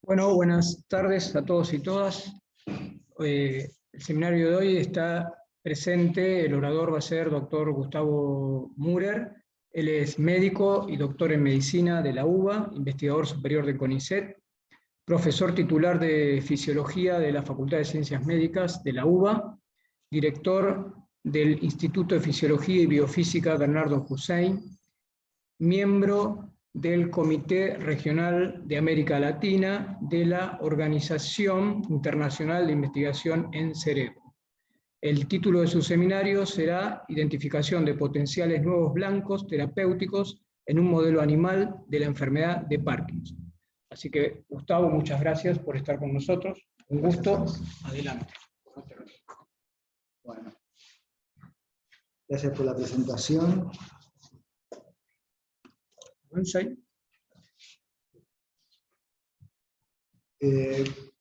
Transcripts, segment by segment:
Bueno, buenas tardes a todos y todas. El seminario de hoy está presente, el orador va a ser doctor Gustavo Müller. Él es médico y doctor en medicina de la UBA, investigador superior del CONICET, profesor titular de fisiología de la Facultad de Ciencias Médicas de la UBA, director del Instituto de Fisiología y Biofísica Bernardo Hussein, miembro del Comité Regional de América Latina de la Organización Internacional de Investigación en Cerebro. El título de su seminario será Identificación de potenciales nuevos blancos terapéuticos en un modelo animal de la enfermedad de Parkinson. Así que, Gustavo, muchas gracias por estar con nosotros. Un gusto. Adelante. Bueno, gracias por la presentación.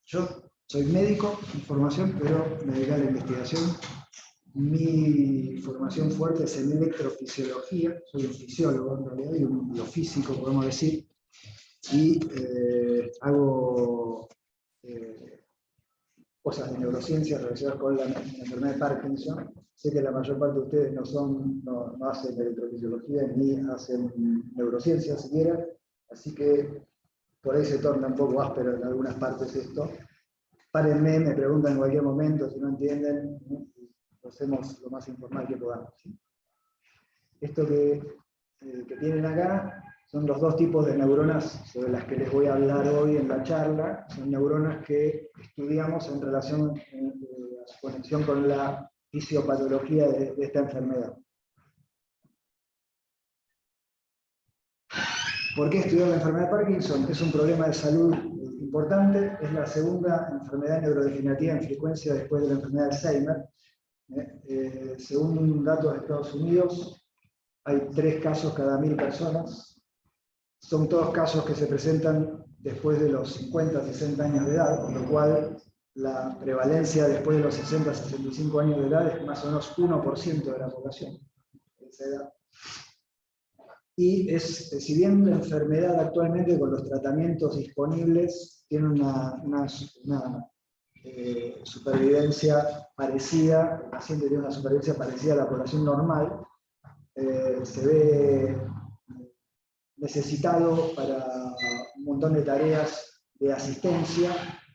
Yo soy médico en formación, pero me dedico a la investigación. Mi formación fuerte es en electrofisiología, soy un fisiólogo en realidad y un biofísico, podemos decir, y hago cosas de neurociencia relacionadas con la enfermedad de Parkinson. Sé que la mayor parte de ustedes no hacen electrofisiología ni hacen neurociencia siquiera, así que por ahí se torna un poco áspero en algunas partes esto. Párenme, me preguntan en cualquier momento, si no entienden, lo hacemos lo más informal que podamos. ¿Sí? Esto que tienen acá son los dos tipos de neuronas sobre las que les voy a hablar hoy en la charla. Son neuronas que estudiamos en relación a su conexión con la fisiopatología de esta enfermedad. ¿Por qué estudiar la enfermedad de Parkinson? Es un problema de salud importante, es la segunda enfermedad neurodegenerativa en frecuencia después de la enfermedad de Alzheimer. Según datos de Estados Unidos, hay 3 casos cada 1000 personas. Son todos casos que se presentan después de los 50, 60 años de edad, con lo cual la prevalencia después de los 60, 65 años de edad es más o menos 1% de la población de esa edad. Y si bien la enfermedad actualmente con los tratamientos disponibles tiene una supervivencia parecida, el paciente tiene una supervivencia parecida a la población normal, se ve necesitado para un montón de tareas de asistencia,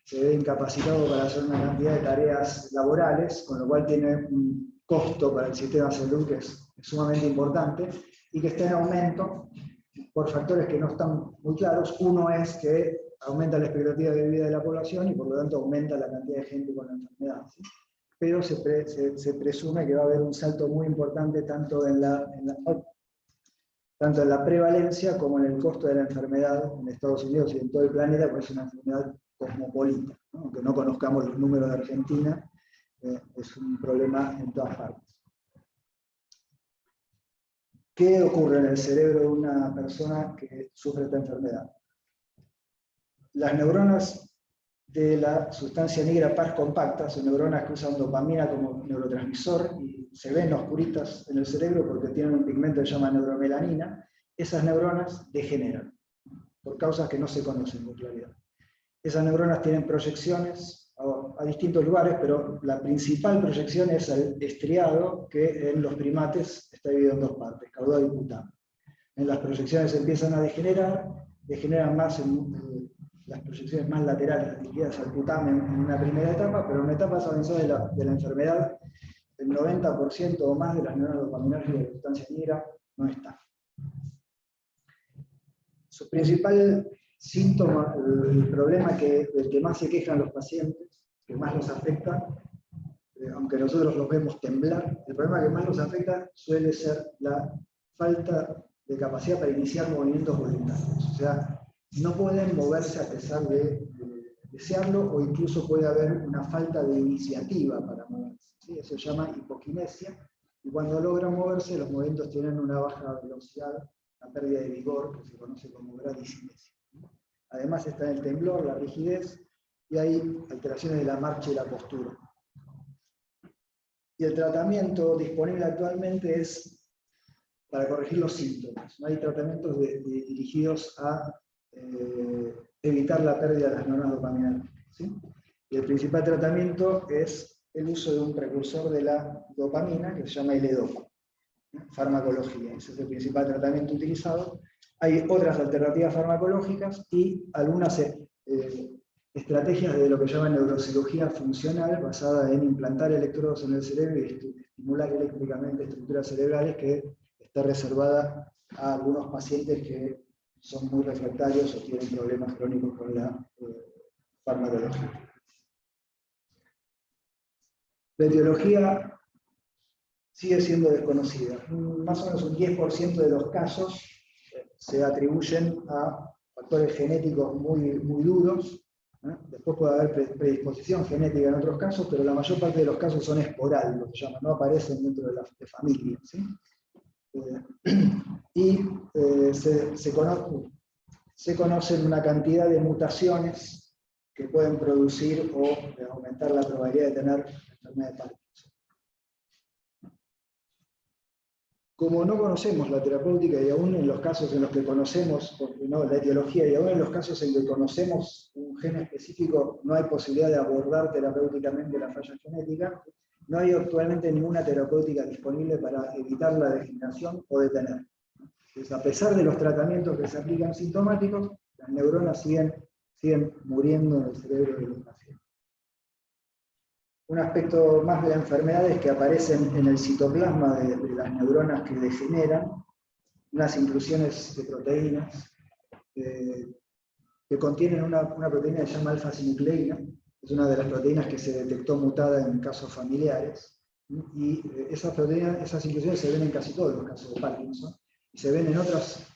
se ve incapacitado para hacer una cantidad de tareas laborales, con lo cual tiene un costo para el sistema de salud que es sumamente importante y que está en aumento por factores que no están muy claros. Uno es que aumenta la expectativa de vida de la población y por lo tanto aumenta la cantidad de gente con la enfermedad. ¿Sí? Pero se presume que va a haber un salto muy importante tanto en la prevalencia como en el costo de la enfermedad en Estados Unidos y en todo el planeta, porque es una enfermedad cosmopolita, ¿no? Aunque no conozcamos los números de Argentina, es un problema en todas partes. ¿Qué ocurre en el cerebro de una persona que sufre esta enfermedad? Las neuronas de la sustancia negra pars compacta son neuronas que usan dopamina como neurotransmisor y se ven oscuritas en el cerebro porque tienen un pigmento que se llama neuromelanina. Esas neuronas degeneran por causas que no se conocen con claridad. Esas neuronas tienen proyecciones a distintos lugares, pero la principal proyección es al estriado, que en los primates está dividido en 2 partes, caudal y putamo. En las proyecciones empiezan a degeneran más en las proyecciones más laterales, dirigidas al putamo en una primera etapa, pero en etapas avanzadas de la enfermedad, el 90% o más de las neuronas dopaminérgicas de la sustancia negra no están. Su principal síntoma, el problema del que más se quejan los pacientes, que más los afecta, aunque nosotros los vemos temblar, el problema que más los afecta suele ser la falta de capacidad para iniciar movimientos voluntarios. O sea, no pueden moverse a pesar de desearlo, o incluso puede haber una falta de iniciativa para moverse. ¿Sí? Eso se llama hipoquinesia, y cuando logran moverse, los movimientos tienen una baja velocidad, una pérdida de vigor, que se conoce como bradicinesia. Además está el temblor, la rigidez, y hay alteraciones de la marcha y la postura. Y el tratamiento disponible actualmente es para corregir los síntomas. No hay tratamientos dirigidos a evitar la pérdida de las neuronas dopaminérgicas, ¿sí? Y el principal tratamiento es el uso de un precursor de la dopamina que se llama L-Dopa, farmacología. Ese es el principal tratamiento utilizado. Hay otras alternativas farmacológicas y algunas estrategias de lo que llaman neurocirugía funcional, basada en implantar electrodos en el cerebro y estimular eléctricamente estructuras cerebrales, que está reservada a algunos pacientes que son muy refractarios o tienen problemas crónicos con la farmacología. La etiología sigue siendo desconocida. Más o menos un 10% de los casos se atribuyen a factores genéticos muy duros. Después puede haber predisposición genética en otros casos, pero la mayor parte de los casos son esporádicos, se llama, no aparecen dentro de familias, ¿sí? Se conocen una cantidad de mutaciones que pueden producir o aumentar la probabilidad de tener enfermedad de Parkinson. Como no conocemos la terapéutica, y aún en los casos en los que conocemos la etiología, y aún en los casos en que conocemos un gen específico, no hay posibilidad de abordar terapéuticamente la falla genética, no hay actualmente ninguna terapéutica disponible para evitar la degeneración o detener. Entonces, a pesar de los tratamientos que se aplican sintomáticos, las neuronas siguen muriendo en el cerebro de los pacientes. Un aspecto más de la enfermedad es que aparecen en el citoplasma de las neuronas que degeneran unas inclusiones de proteínas que contienen una proteína que se llama alfa-sinucleína, es una de las proteínas que se detectó mutada en casos familiares, y esas inclusiones se ven en casi todos los casos de Parkinson, y se ven en otras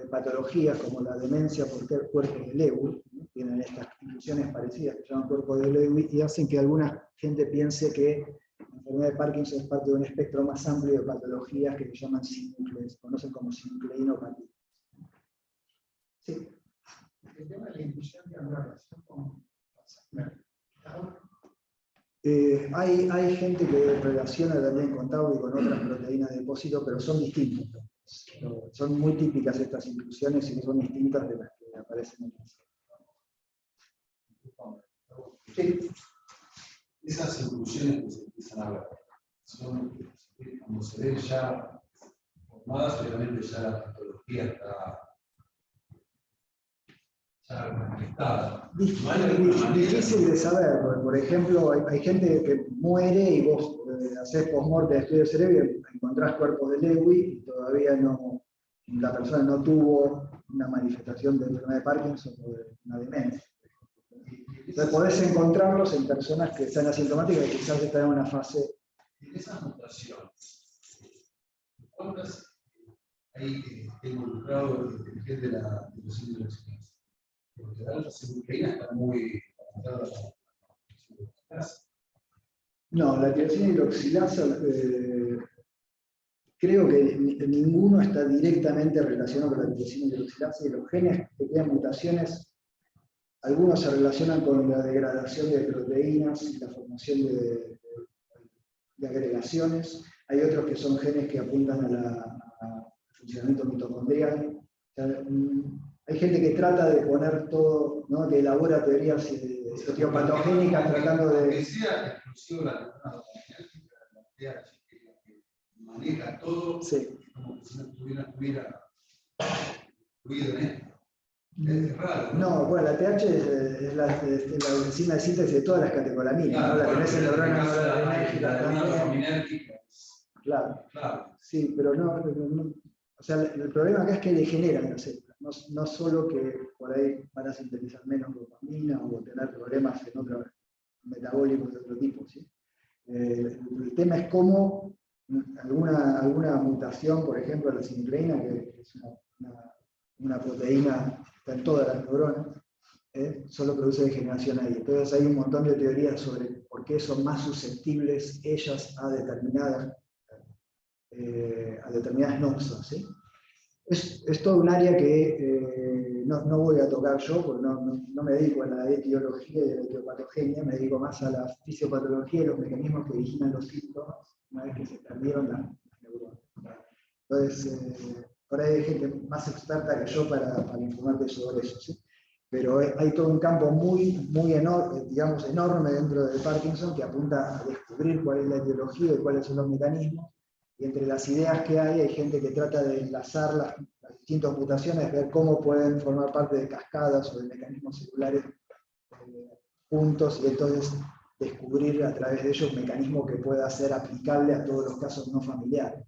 patologías como la demencia por cuerpos de Lewy, tienen estas inclusiones parecidas que se llaman cuerpos de Lewy y hacen que alguna gente piense que la enfermedad de Parkinson es parte de un espectro más amplio de patologías que se llaman se conocen como sinucleinopatía. Sí. El tema de la inclusión de la relación con hay gente que relaciona también con tau y con otras proteínas de depósito, pero son distintas. Son muy típicas estas inclusiones y son distintas de las que aparecen en el sí. Esas inclusiones que se empiezan a ver, son, como se ven ya formadas, obviamente ya la patología está manifestada. Difícil de saber, porque, por ejemplo, hay gente que muere y vos hacés post-mortem de estudio de cerebro y encontrás cuerpos de Lewy y todavía la persona no tuvo una manifestación de enfermedad de Parkinson o de una demencia. Entonces podés encontrarlos en personas que están asintomáticas y quizás están en una fase. En esas mutaciones, ¿cuántas hay involucrado el gen de la hidroxilación? Porque la alfa-sinucleína está muy avanzada a la. No, la tirosina hidroxilasa, creo que ninguno está directamente relacionado con la tirosina hidroxilasa, y los genes que tienen mutaciones, algunos se relacionan con la degradación de proteínas y la formación de agregaciones. Hay otros que son genes que apuntan al funcionamiento mitocondrial. O sea, hay gente que trata de poner todo, ¿no? Que elabora teorías etiopatogénicas tratando de. Que sea exclusivo la neurona dopaminérgica, que maneja todo, sí, como que si no estuviera incluido en esto. Es raro. No, bueno, la TH es la enzima de síntesis de todas las catecolaminas, claro, ¿no? La bueno, tenés en neurona dopaminérgica. Claro. Sí, pero no, o sea, el problema acá es que degeneran las células, no solo que por ahí van a sintetizar menos dopamina o tener problemas en otros metabólicos de otro tipo, ¿sí? El tema es cómo alguna mutación, por ejemplo, la sinucleína, que es una proteína que está en todas las neuronas, solo produce degeneración ahí. Entonces hay un montón de teorías sobre por qué son más susceptibles ellas a determinadas noxas, ¿sí? Es todo un área que no voy a tocar yo, porque no me dedico a la etiología y a la etiopatogenia, me dedico más a la fisiopatología y los mecanismos que originan los síntomas una vez que se perdieron las neuronas. Entonces, por ahí hay gente más experta que yo para informarte sobre eso, ¿sí? pero hay todo un campo muy enorme, digamos, enorme dentro del Parkinson que apunta a descubrir cuál es la etiología y cuáles son los mecanismos. Y entre las ideas que hay gente que trata de enlazar las distintas mutaciones, ver cómo pueden formar parte de cascadas o de mecanismos celulares juntos, y entonces descubrir a través de ellos un mecanismo que pueda ser aplicable a todos los casos no familiares.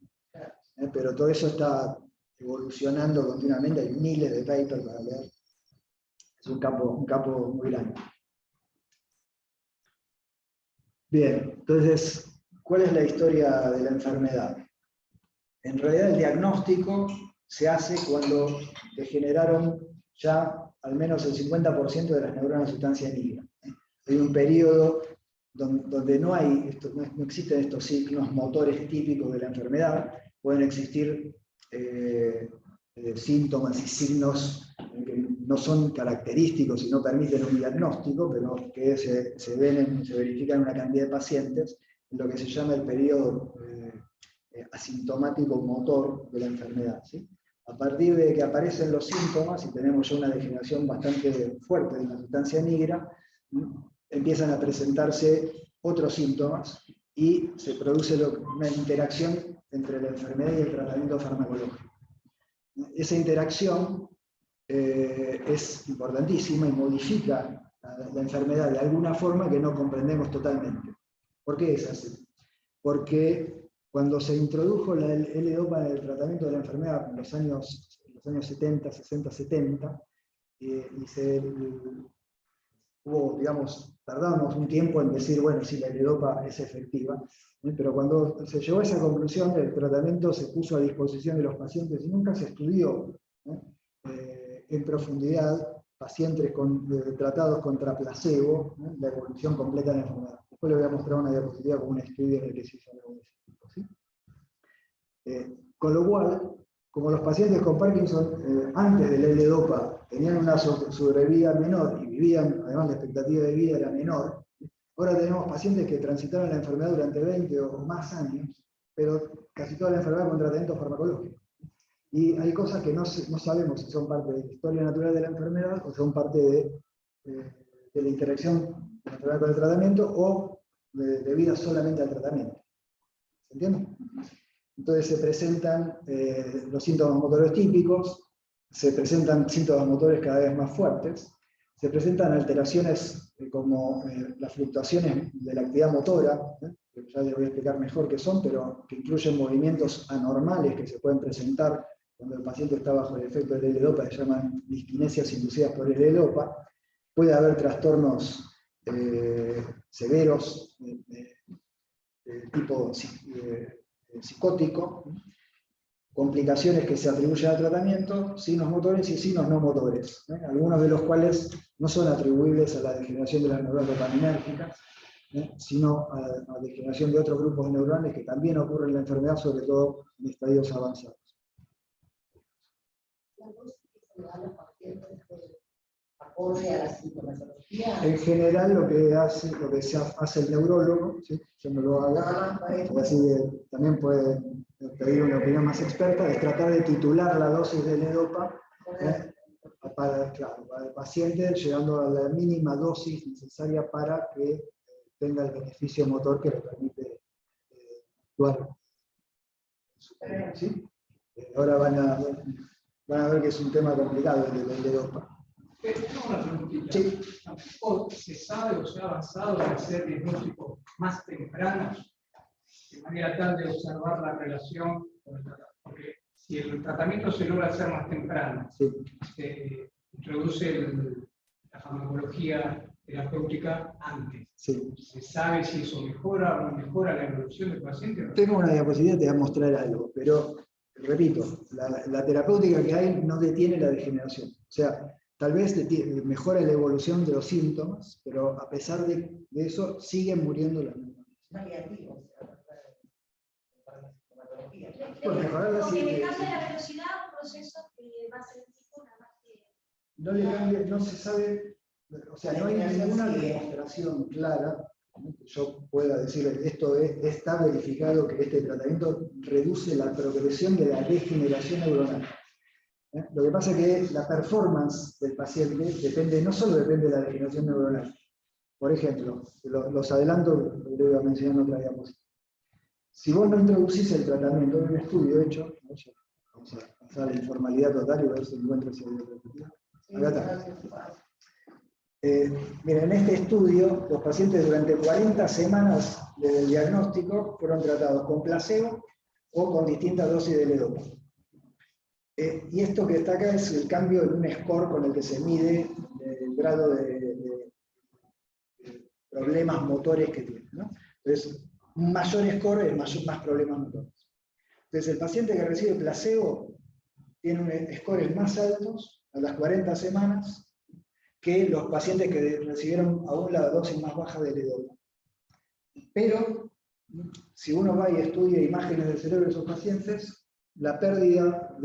Pero todo eso está evolucionando continuamente, hay miles de papers para leer. Es un campo muy grande. Bien, entonces, ¿cuál es la historia de la enfermedad? En realidad el diagnóstico se hace cuando degeneraron ya al menos el 50% de las neuronas de sustancia nigra. Hay un periodo donde no existen estos signos motores típicos de la enfermedad, pueden existir síntomas y signos que no son característicos y no permiten un diagnóstico, pero que se verifican en una cantidad de pacientes, en lo que se llama el periodo asintomático motor de la enfermedad, ¿sí? A partir de que aparecen los síntomas y tenemos ya una degeneración bastante fuerte de la sustancia nigra, empiezan a presentarse otros síntomas y se produce una interacción entre la enfermedad y el tratamiento farmacológico. Esa interacción es importantísima y modifica la enfermedad de alguna forma que no comprendemos totalmente. ¿Por qué es así? Porque cuando se introdujo la L-Dopa en el tratamiento de la enfermedad en los años 70, 60, 70, tardamos un tiempo en decir, bueno, sí, la L-Dopa es efectiva, pero cuando se llegó a esa conclusión, el tratamiento se puso a disposición de los pacientes y nunca se estudió en profundidad pacientes tratados contra placebo, la evolución completa de la enfermedad. Después le voy a mostrar una diapositiva con un estudio en el que se hizo algo de ese tipo, ¿sí? Con lo cual, como los pacientes con Parkinson antes del L-Dopa tenían una sobrevida menor y vivían, además la expectativa de vida era menor, ahora tenemos pacientes que transitaron la enfermedad durante 20 o más años, pero casi toda la enfermedad con tratamiento farmacológico. Y hay cosas que no sabemos si son parte de la historia natural de la enfermedad o son parte de la interacción de la enfermedad con el tratamiento o debidas solamente al tratamiento. ¿Se entiende? Entonces se presentan los síntomas motores típicos, se presentan síntomas motores cada vez más fuertes, se presentan alteraciones como las fluctuaciones de la actividad motora, que ya les voy a explicar mejor qué son, pero que incluyen movimientos anormales que se pueden presentar cuando el paciente está bajo el efecto del L-Dopa, se llaman disquinesias inducidas por el L-Dopa. Puede haber trastornos severos de tipo psicótico, complicaciones que se atribuyen al tratamiento, signos motores y signos no motores, algunos de los cuales no son atribuibles a la degeneración de las neuronas dopaminérgicas, sino a degeneración de otros grupos de neuronas que también ocurren en la enfermedad, sobre todo en estadios avanzados. En general lo que se hace el neurólogo, ¿sí? Yo no lo hago, así también puede pedir una opinión más experta, es tratar de titular la dosis de L-Dopa para el paciente, llegando a la mínima dosis necesaria para que tenga el beneficio motor que le permite actuar. ¿Sí? Ahora van a ver que es un tema complicado el de L-Dopa. Tengo una preguntita. Sí. ¿Tampoco se sabe o se ha avanzado en hacer diagnósticos más tempranos, de manera tal de observar la relación con el tratamiento? Porque si el tratamiento se logra hacer más temprano, sí, se introduce la farmacología terapéutica antes. Sí. ¿Se sabe si eso mejora o no mejora la evolución del paciente? Tengo una diapositiva, te voy a mostrar algo, pero repito, la terapéutica que hay no detiene la degeneración. O sea, tal vez mejora la evolución de los síntomas, pero a pesar de eso, siguen muriendo las neuronas. Pues mejorar la que le cambia la velocidad a un proceso que va a ser tipo nada más que... No le cambia, no se sabe, o sea, no hay ninguna demostración clara que yo pueda decir, esto está verificado que este tratamiento reduce la progresión de la degeneración neuronal. Lo que pasa es que la performance del paciente no solo depende de la degeneración neuronal. Por ejemplo, los adelanto, lo voy a mencionar en otra diapositiva. Si vos no introducís el tratamiento en un estudio hecho, vamos a pasar a la informalidad total y ver si encuentro ese diapositiva. Acá está. Miren, en este estudio, los pacientes durante 40 semanas desde el diagnóstico fueron tratados con placebo o con distintas dosis de levodopa. Y esto que está acá es el cambio en un score con el que se mide el grado de problemas motores que tiene, ¿no? Entonces, un mayor score es más problemas motores. Entonces, el paciente que recibe placebo tiene scores más altos a las 40 semanas que los pacientes que recibieron aún la dosis más baja de levodopa. Pero, si uno va y estudia imágenes del cerebro de esos pacientes, la pérdida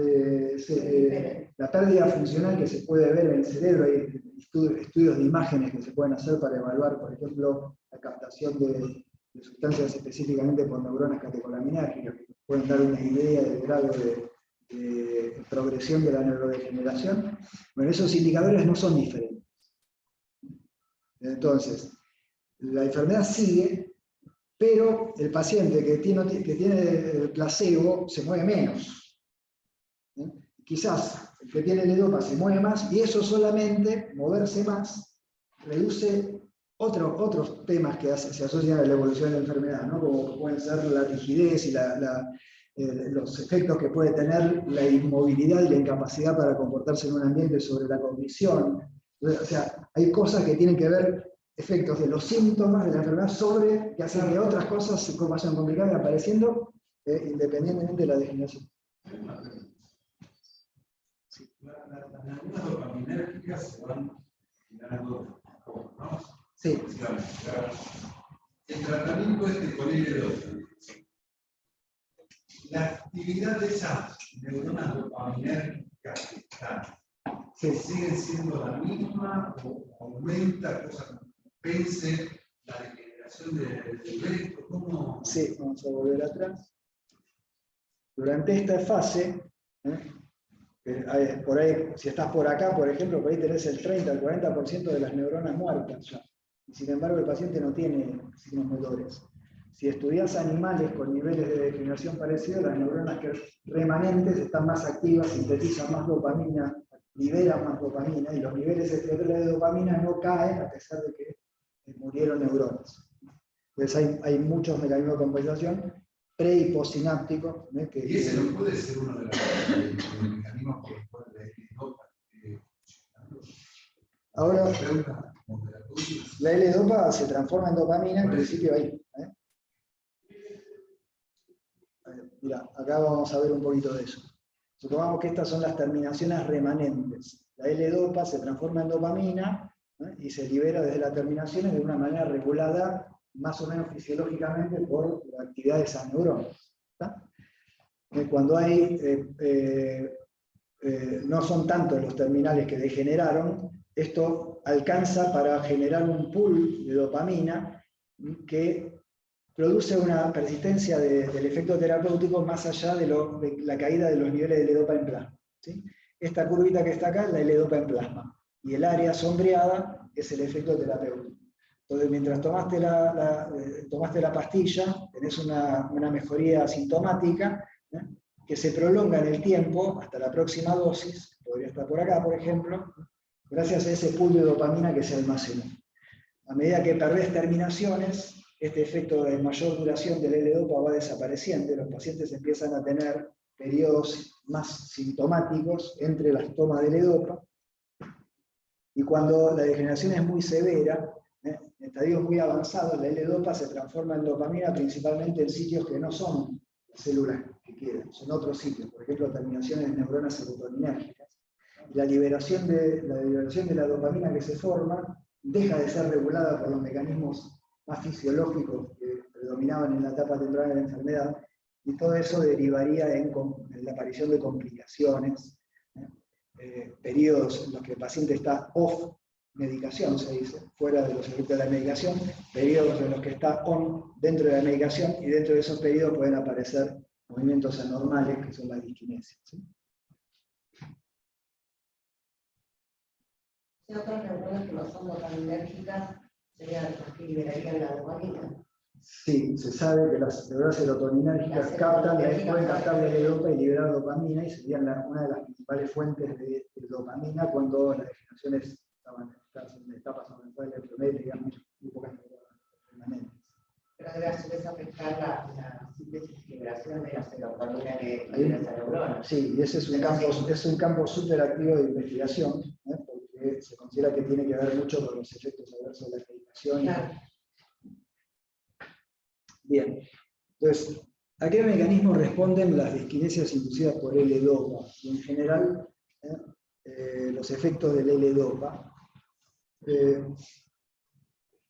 funcional que se puede ver en el cerebro, hay estudios de imágenes que se pueden hacer para evaluar, por ejemplo, la captación de sustancias específicamente por neuronas catecolaminérgicas, que pueden dar una idea del grado de progresión de la neurodegeneración. Bueno, esos indicadores no son diferentes. Entonces, la enfermedad sigue, pero el paciente que tiene el placebo se mueve menos. Quizás el que tiene levodopa se mueve más, y eso solamente, moverse más, reduce otros temas que se asocian a la evolución de la enfermedad, ¿no? Como pueden ser la rigidez y los efectos que puede tener la inmovilidad y la incapacidad para comportarse en un ambiente sobre la cognición. O sea, hay cosas que tienen que ver, efectos de los síntomas de la enfermedad que hacen que otras cosas se vayan complicando y apareciendo independientemente de la degeneración. Las neuronas dopaminérgicas se van generando, ¿no? Sí. El tratamiento con L2. La actividad de esas neuronas dopaminérgicas que están, ¿siguen siendo la misma o aumenta, cosa que compense la degeneración del resto? ¿Cómo? Sí, vamos a volver atrás. Durante esta fase, por ahí, si estás por acá, por ejemplo, por ahí tenés el 30 al 40% de las neuronas muertas ya. Y sin embargo, el paciente no tiene signos motores. Si estudias animales con niveles de degeneración parecidos, las neuronas remanentes están más activas, sintetizan más dopamina, liberan más dopamina, y los niveles extraordinarios de dopamina no caen a pesar de que murieron neuronas. Entonces hay muchos mecanismos de compensación pre y postsinápticos. Y ese no puede ser uno de los mecanismos por los cuales la L-dopa ahora, la L-dopa se transforma en dopamina, en principio ahí. Mira, acá vamos a ver un poquito de eso. Supongamos que estas son las terminaciones remanentes. La L-dopa se transforma en dopamina y se libera desde las terminaciones de una manera regulada, más o menos fisiológicamente, por la actividad de esas neuronas. Cuando no son tantos los terminales que degeneraron, esto alcanza para generar un pool de dopamina que produce una persistencia del efecto terapéutico más allá de la caída de los niveles de L-dopa en plasma. ¿Sí? Esta curvita que está acá es la L-dopa en plasma, y el área sombreada es el efecto terapéutico. Entonces, mientras tomaste la pastilla, tenés una mejoría sintomática que se prolonga en el tiempo hasta la próxima dosis, podría estar por acá, por ejemplo, gracias a ese pool de dopamina que se almacenó. A medida que perdés terminaciones, este efecto de mayor duración del L-dopa va desapareciendo, y los pacientes empiezan a tener periodos más sintomáticos entre las tomas de L-dopa, y cuando la degeneración es muy severa, en estadios muy avanzados, la L-dopa se transforma en dopamina principalmente en sitios que no son células que quedan, son otros sitios, por ejemplo, terminaciones de neuronas serotoninérgicas. La liberación de la dopamina que se forma deja de ser regulada por los mecanismos más fisiológicos que predominaban en la etapa temprana de la enfermedad, y todo eso derivaría en la aparición de complicaciones, periodos en los que el paciente está off medicación, se dice, fuera de los efectos de la medicación, periodos en los que está on dentro de la medicación, y dentro de esos periodos pueden aparecer movimientos anormales que son la disquinesia. ¿Sí? otras neuronas que no son dopaminérgicas serían las que liberarían la dopamina. Sí, se sabe que las neuronas serotoninérgicas pueden captar la L-dopa y liberar dopamina, y serían una de las principales fuentes de dopamina cuando las degeneraciones estaban en etapas avanzadas de la enfermedad y tenían muy pocas neuronas permanentes. Pero debe a su vez afectar la síntesis y liberación de la serotonina que libera esa neurona. Sí, y ese es un campo súper activo de investigación, porque se considera que tiene que ver mucho con los efectos adversos de la medicación. Claro. Bien, entonces, ¿a qué mecanismos responden las disquinesias inducidas por L-dopa? Y en general, los efectos del L-dopa.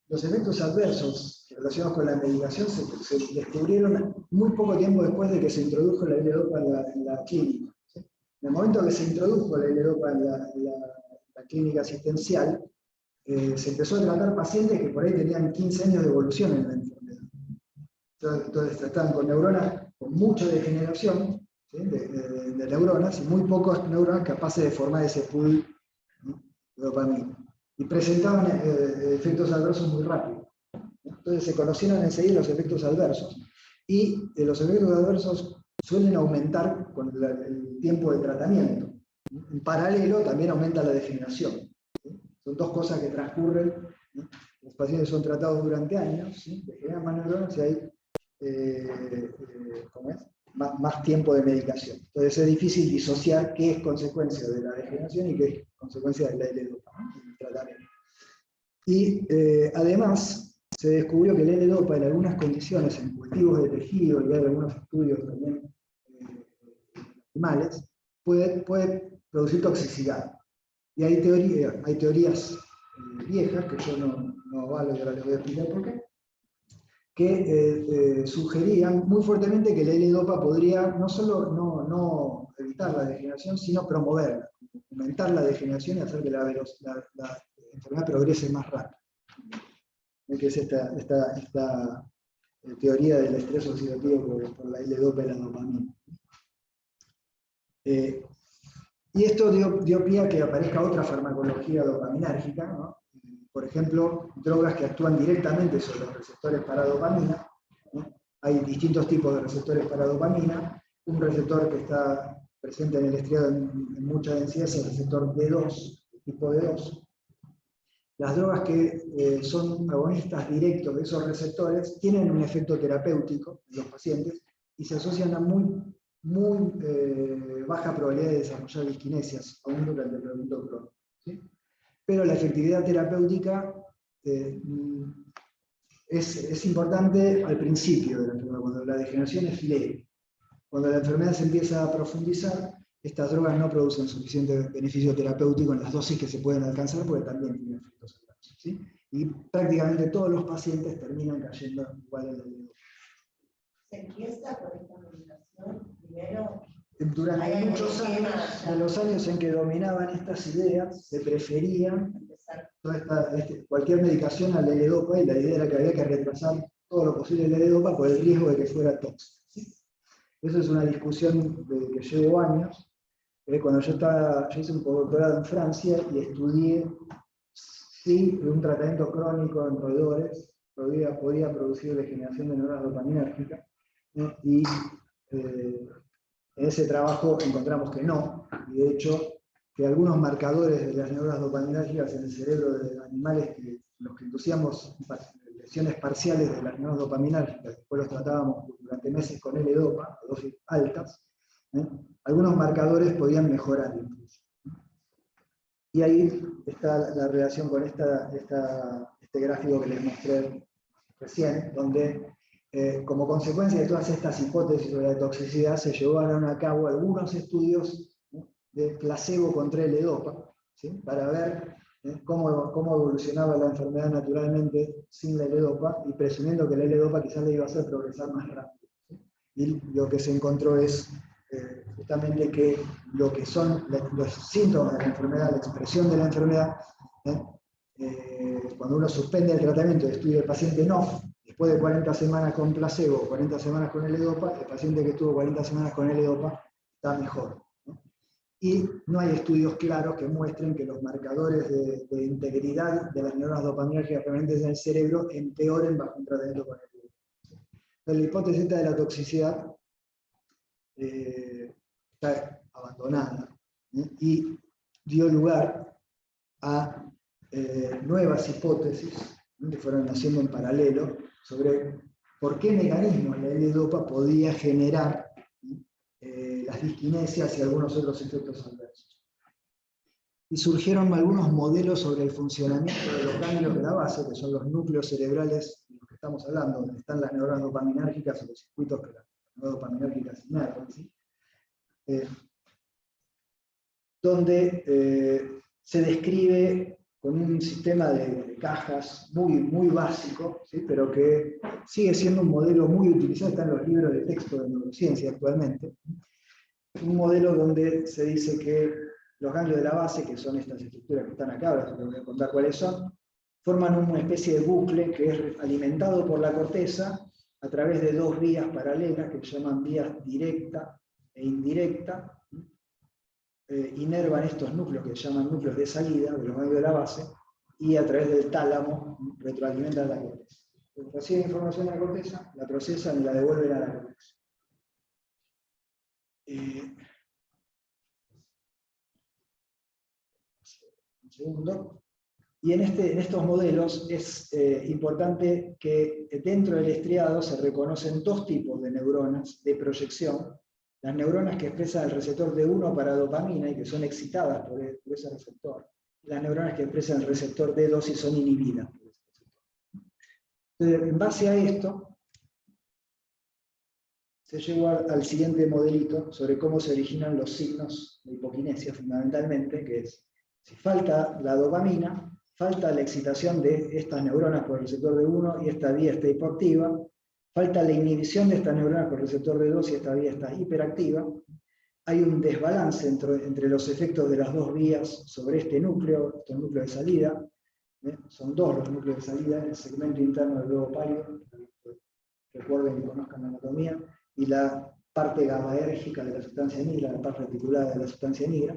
Los efectos adversos relacionados con la medicación se descubrieron muy poco tiempo después de que se introdujo la L-dopa en la clínica. ¿Sí? En el momento que se introdujo la L-dopa en la clínica asistencial, se empezó a tratar pacientes que por ahí tenían 15 años de evolución en la enfermedad. Entonces estaban con neuronas con mucha degeneración, ¿sí? de neuronas, y muy pocos neuronas capaces de formar ese pool, ¿no?, de dopamina. Y presentaban efectos adversos muy rápido. Entonces se conocieron enseguida los efectos adversos. Y los efectos adversos suelen aumentar con el tiempo de tratamiento. En paralelo también aumenta la degeneración. ¿Sí? Son dos cosas que transcurren, ¿no? Los pacientes son tratados durante años, ¿sí? Degeneran más neuronas y hay más tiempo de medicación. Entonces es difícil disociar qué es consecuencia de la degeneración y qué es consecuencia de la L-dopa, ¿no?, el tratamiento. Y además se descubrió que el L-dopa en algunas condiciones, en cultivos de tejido, y hay algunos estudios también animales, puede producir toxicidad. Y hay teorías viejas, que yo no avalo, y ahora les voy a explicar por qué, que sugerían muy fuertemente que el L-dopa podría no solo no evitar la degeneración, sino promoverla, aumentar la degeneración y hacer que la enfermedad progrese más rápido. Que es esta teoría del estrés oxidativo por la L-dopa y la dopamina. Y esto dio pie a que aparezca otra farmacología dopaminérgica, ¿no? Por ejemplo, drogas que actúan directamente sobre los receptores para dopamina, ¿no? Hay distintos tipos de receptores para dopamina. Un receptor que está presente en el estriado en mucha densidad es el receptor D2, el tipo D2. Las drogas que son agonistas directos de esos receptores tienen un efecto terapéutico en los pacientes y se asocian a muy baja probabilidad de desarrollar disquinesias, aún durante el tratamiento crónico, ¿sí? Pero la efectividad terapéutica es importante al principio de la enfermedad, cuando la degeneración es leve. Cuando la enfermedad se empieza a profundizar, estas drogas no producen suficiente beneficio terapéutico en las dosis que se pueden alcanzar, porque también tienen efectos adversos, ¿sí? Y prácticamente todos los pacientes terminan cayendo igual en la L-dopa. ¿Se empieza con esta medicación primero? Durante muchos años, de los años en que dominaban estas ideas, se prefería cualquier medicación al L-dopa, y la idea era que había que retrasar todo lo posible el L-dopa por el riesgo de que fuera tóxico. Eso es una discusión que llevo años. Cuando yo hice un postdoctorado en Francia y estudié si un tratamiento crónico en roedores podía producir degeneración de neuronas dopaminérgicas, ¿no? Y en ese trabajo encontramos que no, y de hecho que algunos marcadores de las neuronas dopaminérgicas en el cerebro de animales los que inducíamos lesiones parciales de las neuronas dopaminérgicas, después los tratábamos durante meses con L-dopa, a dosis altas, algunos marcadores podían mejorar incluso. Y ahí está la relación con este gráfico que les mostré recién, donde como consecuencia de todas estas hipótesis sobre la toxicidad se llevaron a cabo algunos estudios, ¿no?, de placebo contra L-dopa, ¿sí?, para ver cómo evolucionaba la enfermedad naturalmente sin la L-dopa, y presumiendo que la L-dopa quizás le iba a hacer progresar más rápido, ¿sí? Y lo que se encontró es justamente que lo que son los síntomas de la enfermedad, la expresión de la enfermedad, cuando uno suspende el tratamiento y estudia al paciente no, después de 40 semanas con placebo, 40 semanas con L-dopa, el paciente que estuvo 40 semanas con L-dopa está mejor, ¿no? y no hay estudios claros que muestren que los marcadores de integridad de las neuronas dopaminérgicas permanentes en el cerebro empeoren bajo un tratamiento con el glutamato. Entonces, la hipótesis esta de la toxicidad está abandonada, y dio lugar a nuevas hipótesis que fueron naciendo en paralelo sobre por qué mecanismos la L-Dopa podía generar las disquinesias y algunos otros efectos adversos. Y surgieron algunos modelos sobre el funcionamiento de los ganglios de la base, que son los núcleos cerebrales de los que estamos hablando, donde están las neuronas dopaminérgicas o los circuitos que las neuronas dopaminérgicas inervan, ¿sí? Donde se describe con un sistema de cajas muy básico, ¿sí? Pero que sigue siendo un modelo muy utilizado, está en los libros de texto de neurociencia actualmente, un modelo donde se dice que los ganglios de la base, que son estas estructuras que están acá, ahora les voy a contar cuáles son, forman una especie de bucle que es alimentado por la corteza a través de dos vías paralelas que se llaman vías directa e indirecta. Inervan estos núcleos que se llaman núcleos de salida de los ganglios de la base, y a través del tálamo retroalimentan la corteza. Reciben información de la corteza, la procesan y la devuelven a la corteza. Un segundo. Y en estos modelos es importante que dentro del estriado se reconocen dos tipos de neuronas de proyección. Las neuronas que expresan el receptor D1 para dopamina y que son excitadas por ese receptor. Las neuronas que expresan el receptor D2 y son inhibidas por ese receptor. Entonces, en base a esto, se llegó al siguiente modelito sobre cómo se originan los signos de hipoquinesia, fundamentalmente, que es, si falta la dopamina, falta la excitación de estas neuronas por el receptor D1 y esta vía está hipoactiva, falta la inhibición de estas neuronas por el receptor D2 y esta vía está hiperactiva, hay un desbalance entre los efectos de las dos vías sobre este núcleo, estos núcleos de salida, son dos los núcleos de salida, el segmento interno del globo pálido, recuerden y conozcan la anatomía, y la parte GABAérgica de la sustancia negra, la parte reticulada de la sustancia negra.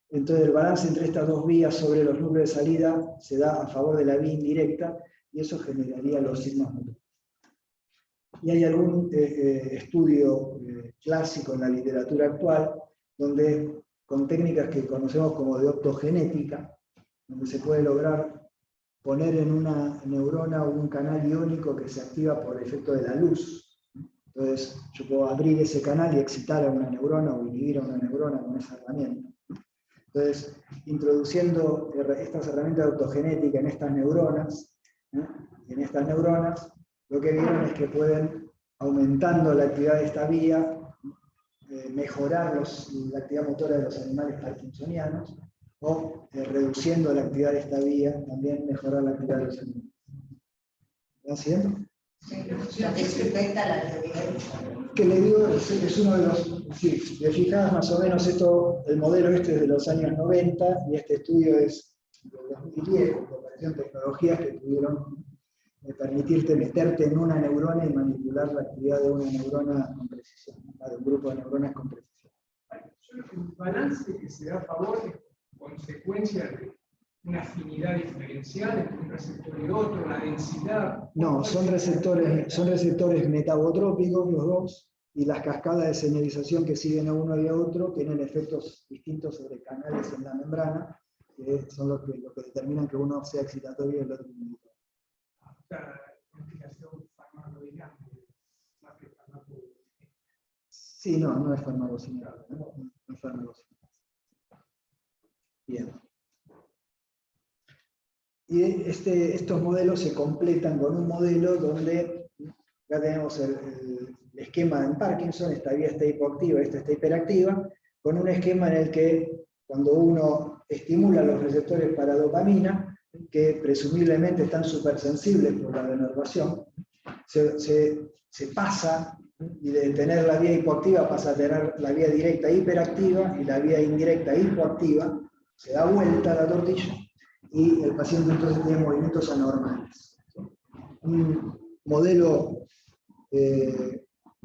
Entonces el balance entre estas dos vías sobre los núcleos de salida se da a favor de la vía indirecta, y eso generaría los signos motores. Y hay algún estudio clásico en la literatura actual, donde con técnicas que conocemos como de optogenética, donde se puede lograr poner en una neurona un canal iónico que se activa por efecto de la luz. Entonces yo puedo abrir ese canal y excitar a una neurona o inhibir a una neurona con esa herramienta. Entonces, introduciendo estas herramientas de optogenética en estas neuronas, lo que vieron es que pueden, aumentando la actividad de esta vía, mejorar la actividad motora de los animales parkinsonianos, o reduciendo la actividad de esta vía, también mejorar la actividad de los animales. ¿Están siguiendo? Que le digo, es uno de los, sí, de fijadas más o menos el modelo este es de los años 90, y este estudio es del 2010, con tecnologías que pudieron permitirte meterte en una neurona y manipular la actividad de una neurona con precisión, de un grupo de neuronas con precisión. El balance que se da a favor es consecuencia de una afinidad diferencial entre un receptor y otro, la densidad. No, son receptores metabotrópicos los dos, y las cascadas de señalización que siguen a uno y a otro tienen efectos distintos sobre canales en la membrana, que son los que determinan que uno sea excitatorio y el otro inhibitorio. O sea, implicación farmacodinámica, más que farmacodinámica. Sí, no es farmacocinética. No es farmacocinética. Bien. Y estos modelos se completan con un modelo donde ya tenemos el esquema en Parkinson, esta vía está hipoactiva, esta está hiperactiva, con un esquema en el que cuando uno estimula los receptores para dopamina, que presumiblemente están supersensibles por la denervación, se pasa, y de tener la vía hipoactiva pasa a tener la vía directa hiperactiva y la vía indirecta hipoactiva, se da vuelta a la tortilla, y el paciente entonces tiene movimientos anormales. Un modelo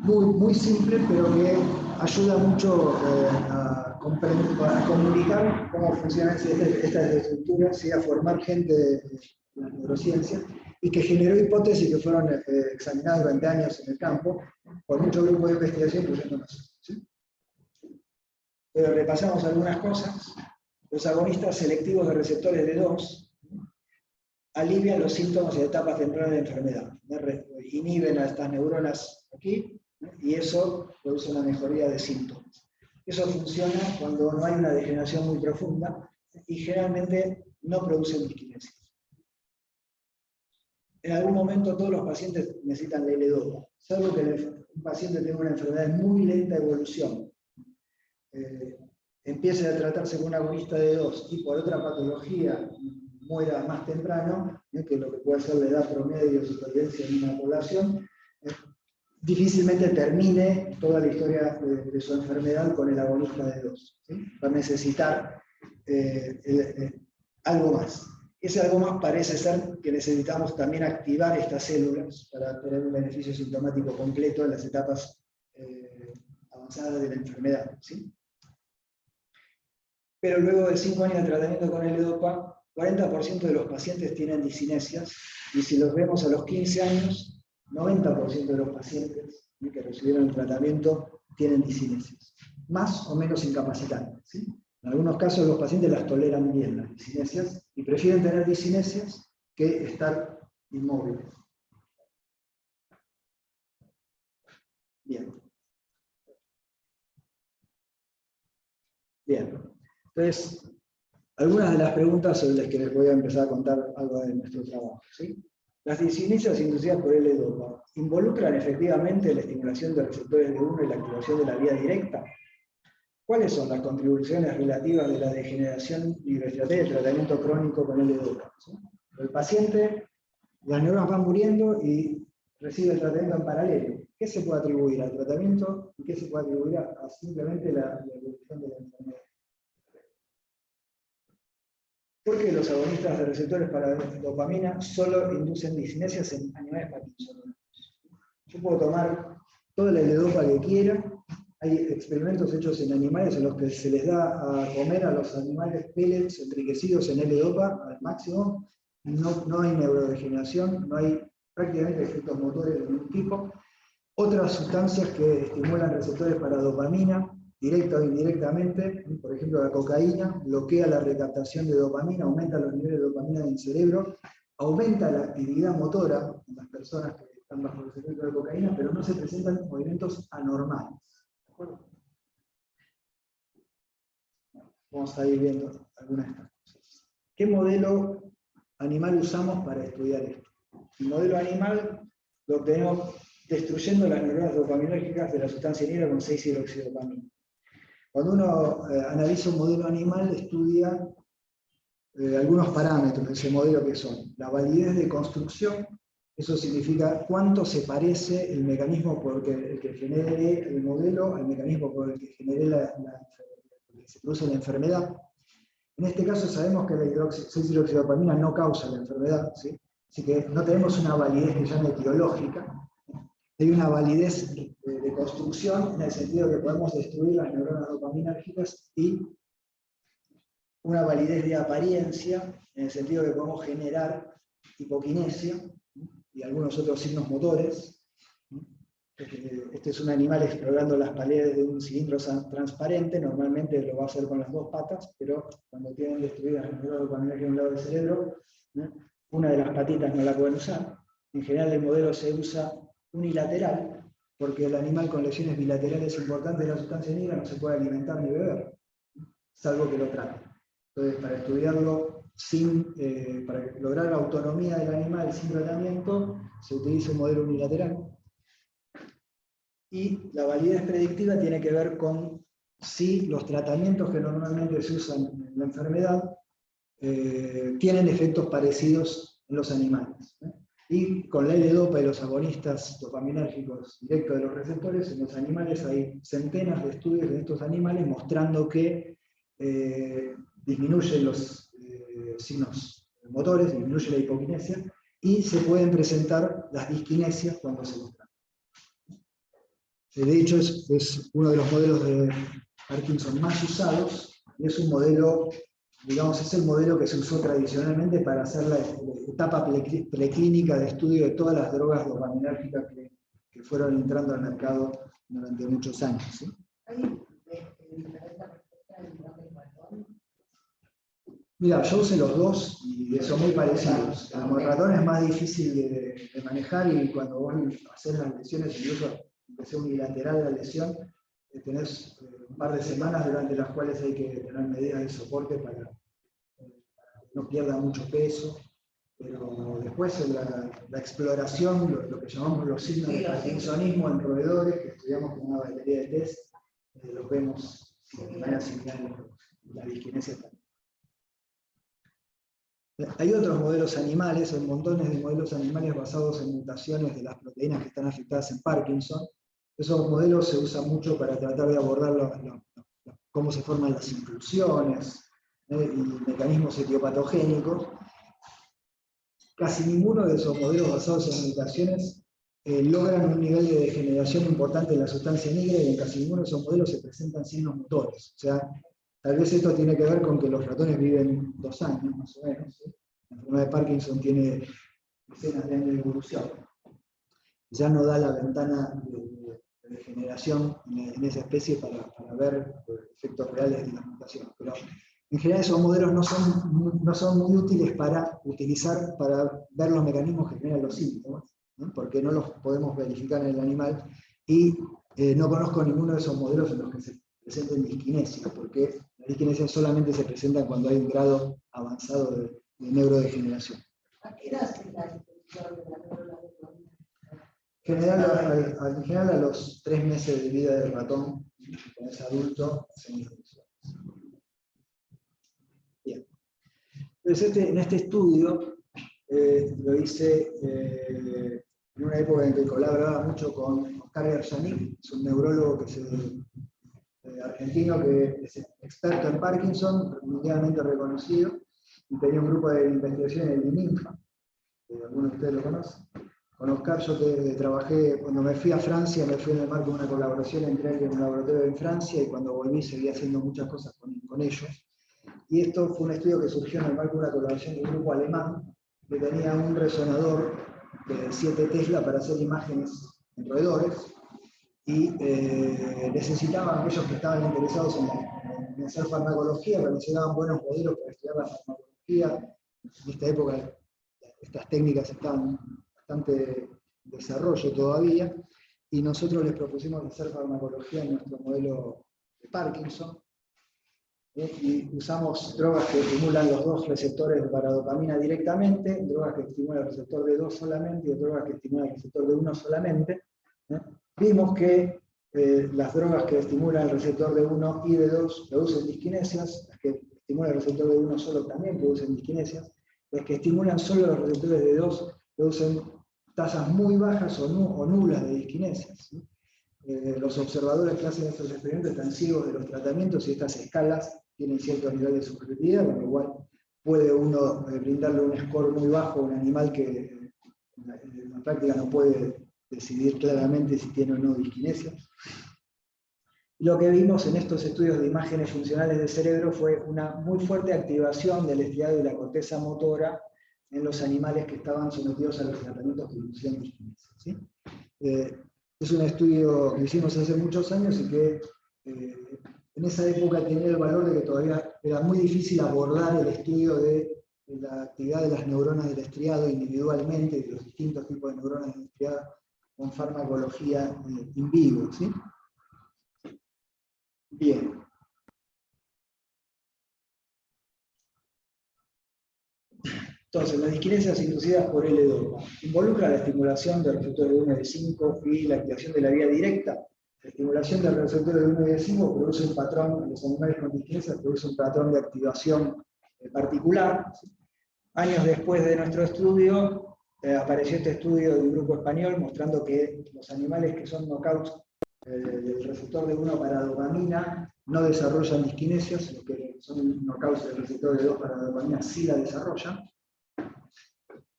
muy simple, pero que ayuda mucho a comunicar cómo funcionan estas estructuras, ¿sí? A formar gente de la neurociencia, y que generó hipótesis que fueron examinadas durante años en el campo por muchos grupos de investigación, incluyendo nosotros, ¿sí? Pero repasamos algunas cosas. Los agonistas selectivos de receptores D2 alivian los síntomas y etapas tempranas de la enfermedad. Inhiben a estas neuronas aquí, y eso produce una mejoría de síntomas. Eso funciona cuando no hay una degeneración muy profunda y generalmente no producen disquinesia. En algún momento todos los pacientes necesitan la L-dopa, salvo que un paciente tenga una enfermedad de muy lenta evolución, empiece a tratarse con un agonista de 2 y por otra patología muera más temprano, que lo que puede ser la edad promedio de supervivencia en una población, difícilmente termine toda la historia de su enfermedad con el agonista de 2. ¿Sí? Va a necesitar algo más. Ese algo más parece ser que necesitamos también activar estas células para tener un beneficio sintomático completo en las etapas avanzadas de la enfermedad. ¿Sí? Pero luego de 5 años de tratamiento con L-dopa, 40% de los pacientes tienen discinesias, y si los vemos a los 15 años, 90% de los pacientes que recibieron el tratamiento tienen discinesias, más o menos incapacitantes. ¿Sí? En algunos casos los pacientes las toleran bien, las discinesias, y prefieren tener discinesias que estar inmóviles. Bien. Entonces, algunas de las preguntas sobre las que les voy a empezar a contar algo de nuestro trabajo. ¿Sí? Las discinesias inducidas por L-dopa involucran efectivamente la estimulación de receptores de 1 y la activación de la vía directa. ¿Cuáles son las contribuciones relativas de la degeneración y la estrategia de tratamiento crónico con L-dopa? ¿Sí? El paciente, las neuronas van muriendo y recibe el tratamiento en paralelo. ¿Qué se puede atribuir al tratamiento y qué se puede atribuir a simplemente la evolución de la enfermedad? Porque los agonistas de receptores para dopamina solo inducen discinesias en animales parkinsonianos. Yo puedo tomar toda la L-dopa que quiera. Hay experimentos hechos en animales en los que se les da a comer a los animales pellets enriquecidos en L-dopa al máximo. No hay neurodegeneración, no hay prácticamente efectos motores de ningún tipo. Otras sustancias que estimulan receptores para dopamina, directa o indirectamente, por ejemplo la cocaína, bloquea la recaptación de dopamina, aumenta los niveles de dopamina en el cerebro, aumenta la actividad motora en las personas que están bajo los efectos de cocaína, pero no se presentan movimientos anormales. ¿De acuerdo? Vamos a ir viendo algunas de estas cosas. ¿Qué modelo animal usamos para estudiar esto? El modelo animal lo obtenemos destruyendo las neuronas dopaminérgicas de la sustancia negra con 6-hidroxidopamina. Cuando uno analiza un modelo animal, estudia algunos parámetros de ese modelo que son la validez de construcción, eso significa cuánto se parece el mecanismo por el que genere el modelo al mecanismo por el que genere se produce la enfermedad. En este caso sabemos que la 6-hidroxidopamina no causa la enfermedad, ¿sí? Así que no tenemos una validez que llame etiológica. Hay una validez de construcción en el sentido que podemos destruir las neuronas dopaminérgicas, y una validez de apariencia en el sentido que podemos generar hipoquinesia y algunos otros signos motores. Este es un animal explorando las paredes de un cilindro transparente, normalmente lo va a hacer con las 2 patas, pero cuando tienen destruidas las neuronas dopaminérgicas en un lado del cerebro, una de las patitas no la pueden usar. En general el modelo se usa unilateral, porque el animal con lesiones bilaterales importantes de la sustancia negra no se puede alimentar ni beber, salvo que lo trate. Entonces, para estudiarlo para lograr la autonomía del animal sin tratamiento, se utiliza un modelo unilateral. Y la validez predictiva tiene que ver con si los tratamientos que normalmente se usan en la enfermedad tienen efectos parecidos en los animales. Y con la L-dopa y los agonistas dopaminérgicos directos de los receptores, en los animales hay centenas de estudios de estos animales mostrando que disminuyen los signos motores, disminuye la hipoquinesia, y se pueden presentar las disquinesias cuando se los trata. De hecho, es uno de los modelos de Parkinson más usados, y es un modelo, digamos, es el modelo que se usó tradicionalmente para hacer la etapa preclínica de estudio de todas las drogas dopaminérgicas que fueron entrando al mercado durante muchos años, ¿sí? Mira, yo usé los dos y son muy parecidos. El ratón es más difícil de manejar, y cuando vos haces las lesiones, incluso que sea unilateral la lesión, tenés un par de semanas durante las cuales hay que tener medidas de soporte para que no pierda mucho peso. Pero después la exploración, lo que llamamos los signos de parkinsonismo en roedores, que estudiamos con una batería de test, los vemos de manera similar en la disquinesia también. Hay otros modelos animales, hay montones de modelos animales basados en mutaciones de las proteínas que están afectadas en Parkinson. Esos modelos se usan mucho para tratar de abordar cómo se forman las inclusiones y mecanismos etiopatogénicos. Casi ninguno de esos modelos basados en mutaciones logran un nivel de degeneración importante en la sustancia negra, y en casi ninguno de esos modelos se presentan signos motores. O sea, tal vez esto tiene que ver con que los ratones viven 2 años, más o menos, ¿sí? La enfermedad de Parkinson tiene decenas de años de evolución. Ya no da la ventana de degeneración en esa especie para ver efectos reales de las mutaciones. Pero en general esos modelos no son muy útiles para utilizar para ver los mecanismos que generan los síntomas, ¿no? Porque no los podemos verificar en el animal, y no conozco ninguno de esos modelos en los que se presenten disquinesias, porque la disquinesia solamente se presenta cuando hay un grado avanzado de neurodegeneración. ¿A qué edad es la discusión de la neurodegeneración? En general a los 3 meses de vida del ratón, cuando es adulto, se inicia. Bien. Entonces en este estudio lo hice en una época en que colaboraba mucho con Oscar Gershanic, es un neurólogo argentino que es experto en Parkinson, mundialmente reconocido, y tenía un grupo de investigación en el ININFA, algunos de ustedes lo conocen. Con Oscar yo trabajé, cuando me fui a Francia, me fui en el marco de una colaboración entre él y un laboratorio en Francia, y cuando volví seguí haciendo muchas cosas con ellos. Y esto fue un estudio que surgió en el marco de una colaboración de un grupo alemán que tenía un resonador de 7 Tesla para hacer imágenes en roedores, y necesitaban, aquellos que estaban interesados en hacer farmacología, pero necesitaban buenos modelos para estudiar la farmacología. En esta época estas técnicas estaban bastante en desarrollo todavía, y nosotros les propusimos hacer farmacología en nuestro modelo de Parkinson, y usamos drogas que estimulan los 2 receptores para dopamina directamente, drogas que estimulan el receptor de 2 solamente, y drogas que estimulan el receptor de 1 solamente. Vimos que las drogas que estimulan el receptor de 1 y de 2 producen disquinesias, las que estimulan el receptor de 1 solo también producen disquinesias, las que estimulan solo los receptores de 2 producen tasas muy bajas o nulas de disquinesias, ¿sí? Los observadores que hacen estos experimentos están ciegos de los tratamientos, y estas escalas tienen cierto nivel de subjetividad, con lo cual puede uno brindarle un score muy bajo a un animal que en la práctica no puede decidir claramente si tiene o no disquinesia. Lo que vimos en estos estudios de imágenes funcionales del cerebro fue una muy fuerte activación del estriado y la corteza motora en los animales que estaban sometidos a los tratamientos que inducían disquinesia, ¿sí? Es un estudio que hicimos hace muchos años, y que en esa época tenía el valor de que todavía era muy difícil abordar el estudio de la actividad de las neuronas del estriado individualmente, y de los distintos tipos de neuronas del estriado, con farmacología in vivo, ¿sí? Bien. Entonces, las disquinesias inducidas por L-dopa involucran la estimulación del receptor de 1 y de 5 y la activación de la vía directa. La estimulación del receptor de 1 y de 5 produce un patrón, en los animales con disquinesias produce un patrón de activación particular. Años después de nuestro estudio, apareció este estudio de un grupo español mostrando que los animales que son knockouts del receptor de 1 para dopamina no desarrollan disquinesias, los que son knockouts del receptor de 2 para dopamina sí la desarrollan.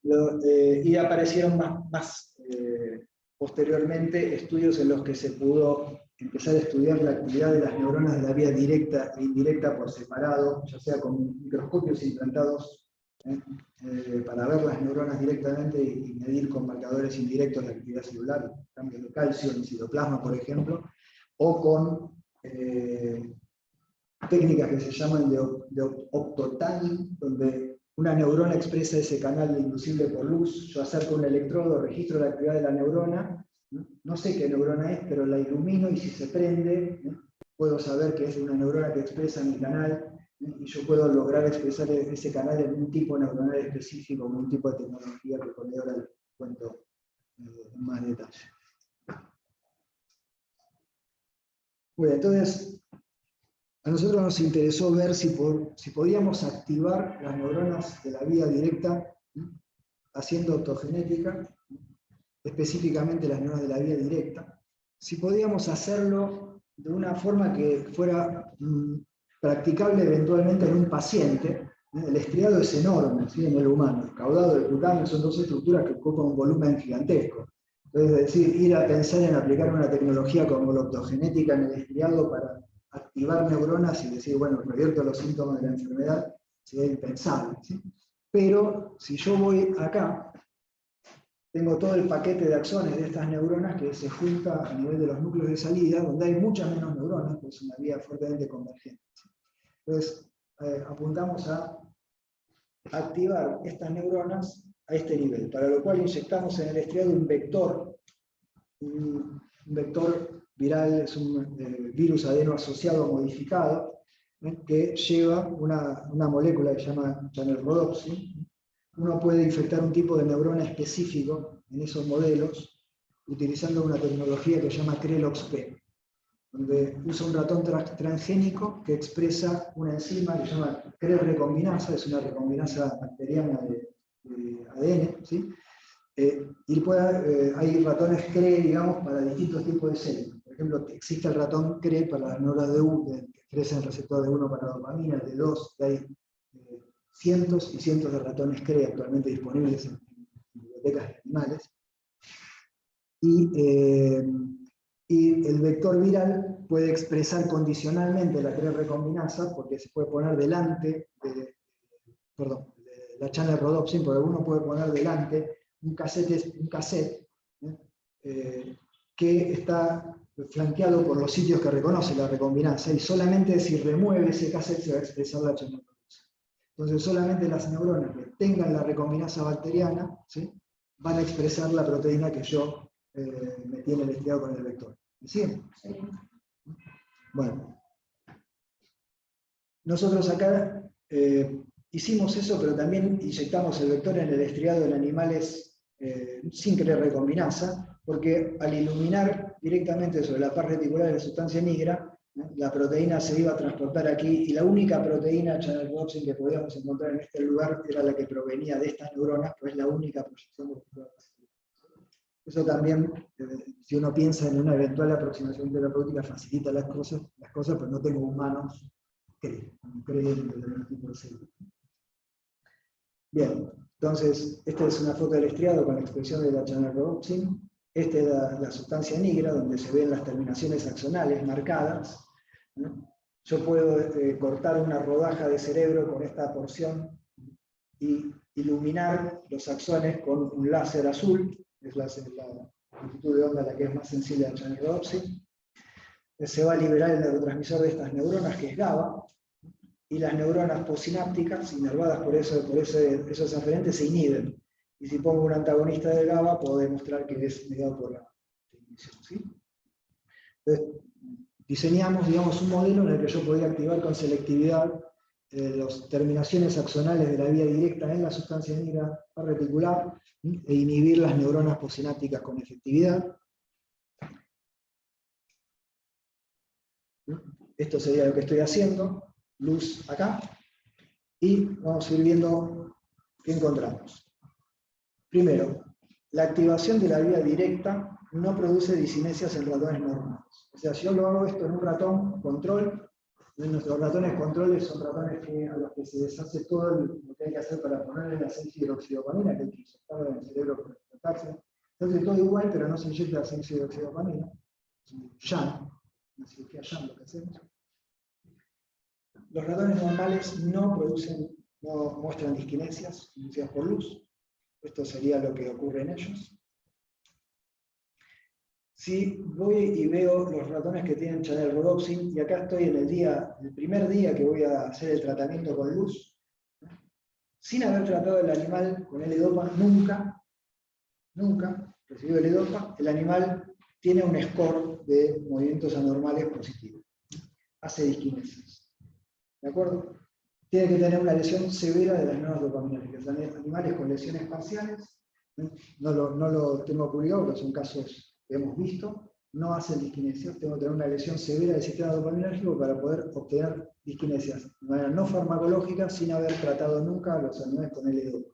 Y aparecieron más posteriormente estudios en los que se pudo empezar a estudiar la actividad de las neuronas de la vía directa e indirecta por separado, ya sea con microscopios implantados para ver las neuronas directamente y medir con marcadores indirectos la actividad celular, cambios de calcio en citoplasma, por ejemplo, o con técnicas que se llaman de optotanning, donde una neurona expresa ese canal inducible por luz. Yo acerco un electrodo, registro la actividad de la neurona, no sé qué neurona es, pero la ilumino y si se prende, puedo saber que es una neurona que expresa mi canal, y yo puedo lograr expresar ese canal en un tipo neuronal específico, en un tipo de tecnología que por ahora les cuento en más detalle. Bueno, entonces, a nosotros nos interesó ver si podíamos activar las neuronas de la vía directa haciendo optogenética, específicamente las neuronas de la vía directa, si podíamos hacerlo de una forma que fuera practicable eventualmente en un paciente. El estriado es enorme, ¿sí? En el humano. El caudado y el cutaneo son dos estructuras que ocupan un volumen gigantesco. Entonces, es decir, ir a pensar en aplicar una tecnología como la optogenética en el estriado para activar neuronas y decir, bueno, revierto los síntomas de la enfermedad, sería impensable, ¿sí? Pero si yo voy acá, tengo todo el paquete de axones de estas neuronas que se junta a nivel de los núcleos de salida, donde hay muchas menos neuronas, pues es una vía fuertemente convergente. Entonces, apuntamos a activar estas neuronas a este nivel, para lo cual inyectamos en el estriado un vector viral, es un virus adeno asociado modificado, que lleva una molécula que se llama channel rhodopsin. Uno puede infectar un tipo de neurona específico en esos modelos utilizando una tecnología que se llama CRELOX-P, donde usa un ratón transgénico que expresa una enzima que se llama CRE-recombinasa, es una recombinasa bacteriana de ADN, ¿sí? Y hay ratones CRE, digamos, para distintos tipos de células. Por ejemplo, existe el ratón CRE para las neuronas de U, que expresan el receptor de 1 para dopamina, el de 2, que hay cientos y cientos de ratones CRE actualmente disponibles en bibliotecas de animales. Y el vector viral puede expresar condicionalmente la CRE-recombinasa porque se puede poner delante de la channel rhodopsin, porque uno puede poner delante un cassette que está flanqueado por los sitios que reconoce la recombinasa, y solamente si remueve ese cassette se va a expresar la channel rhodopsin. Entonces solamente las neuronas que tengan la recombinasa bacteriana, ¿sí?, van a expresar la proteína que yo metí en el estriado con el vector. ¿Sí? Sí. Bueno. Nosotros acá hicimos eso, pero también inyectamos el vector en el estriado en animales sin CRE-recombinasa, porque al iluminar directamente sobre la par reticular de la sustancia negra, la proteína se iba a transportar aquí, y la única proteína channel rhodopsin que podíamos encontrar en este lugar era la que provenía de estas neuronas, pues es la única proyección de la. Eso también, si uno piensa en una eventual aproximación terapéutica, facilita las cosas, pues no tengo humanos que creen de algún tipo de célula. Bien, entonces, esta es una foto del estriado con la expresión de la channel rhodopsin. Esta es la sustancia negra, donde se ven las terminaciones axonales marcadas, ¿no? Yo puedo cortar una rodaja de cerebro con esta porción y iluminar los axones con un láser azul, es la longitud de onda la que es más sensible al channel rhodopsin. Se va a liberar el neurotransmisor de estas neuronas, que es GABA, y las neuronas postsinápticas, inervadas por esos aferentes, se inhiben. Y si pongo un antagonista de GABA, puedo demostrar que es mediado por la inhibición, ¿sí? Entonces, diseñamos, digamos, un modelo en el que yo podía activar con selectividad las terminaciones axonales de la vía directa en la sustancia negra reticular e inhibir las neuronas postsinápticas con efectividad. Esto sería lo que estoy haciendo, luz acá, y vamos a ir viendo qué encontramos. Primero, la activación de la vía directa no produce disinesias en ratones normales. O sea, si yo lo hago esto en un ratón control, nuestros ratones controles son ratones a los que se deshace todo lo que hay que hacer para ponerle la 6-hidroxidopamina, que hay que inyectarlo en el cerebro para explotarse. Se produce todo igual, pero no se inyecta 6-hidroxidopamina. Es un SHAM, una cirugía SHAM lo que hacemos. Los ratones normales no muestran diskinesias inducidas por luz. Esto sería lo que ocurre en ellos. Si voy y veo los ratones que tienen channel rhodopsin, y acá estoy en el primer día que voy a hacer el tratamiento con luz, sin haber tratado el animal con L-Dopa, nunca recibió L-Dopa, el animal tiene un score de movimientos anormales positivo. Hace diskinesias. ¿De acuerdo? Tiene que tener una lesión severa de las neuronas dopaminérgicas. Animales con lesiones parciales, no lo tengo publicado, porque son casos que hemos visto, no hacen diskinesias. Tengo que tener una lesión severa del sistema dopaminérgico para poder obtener diskinesias de manera no farmacológica, sin haber tratado nunca a los animales con L-Dopa.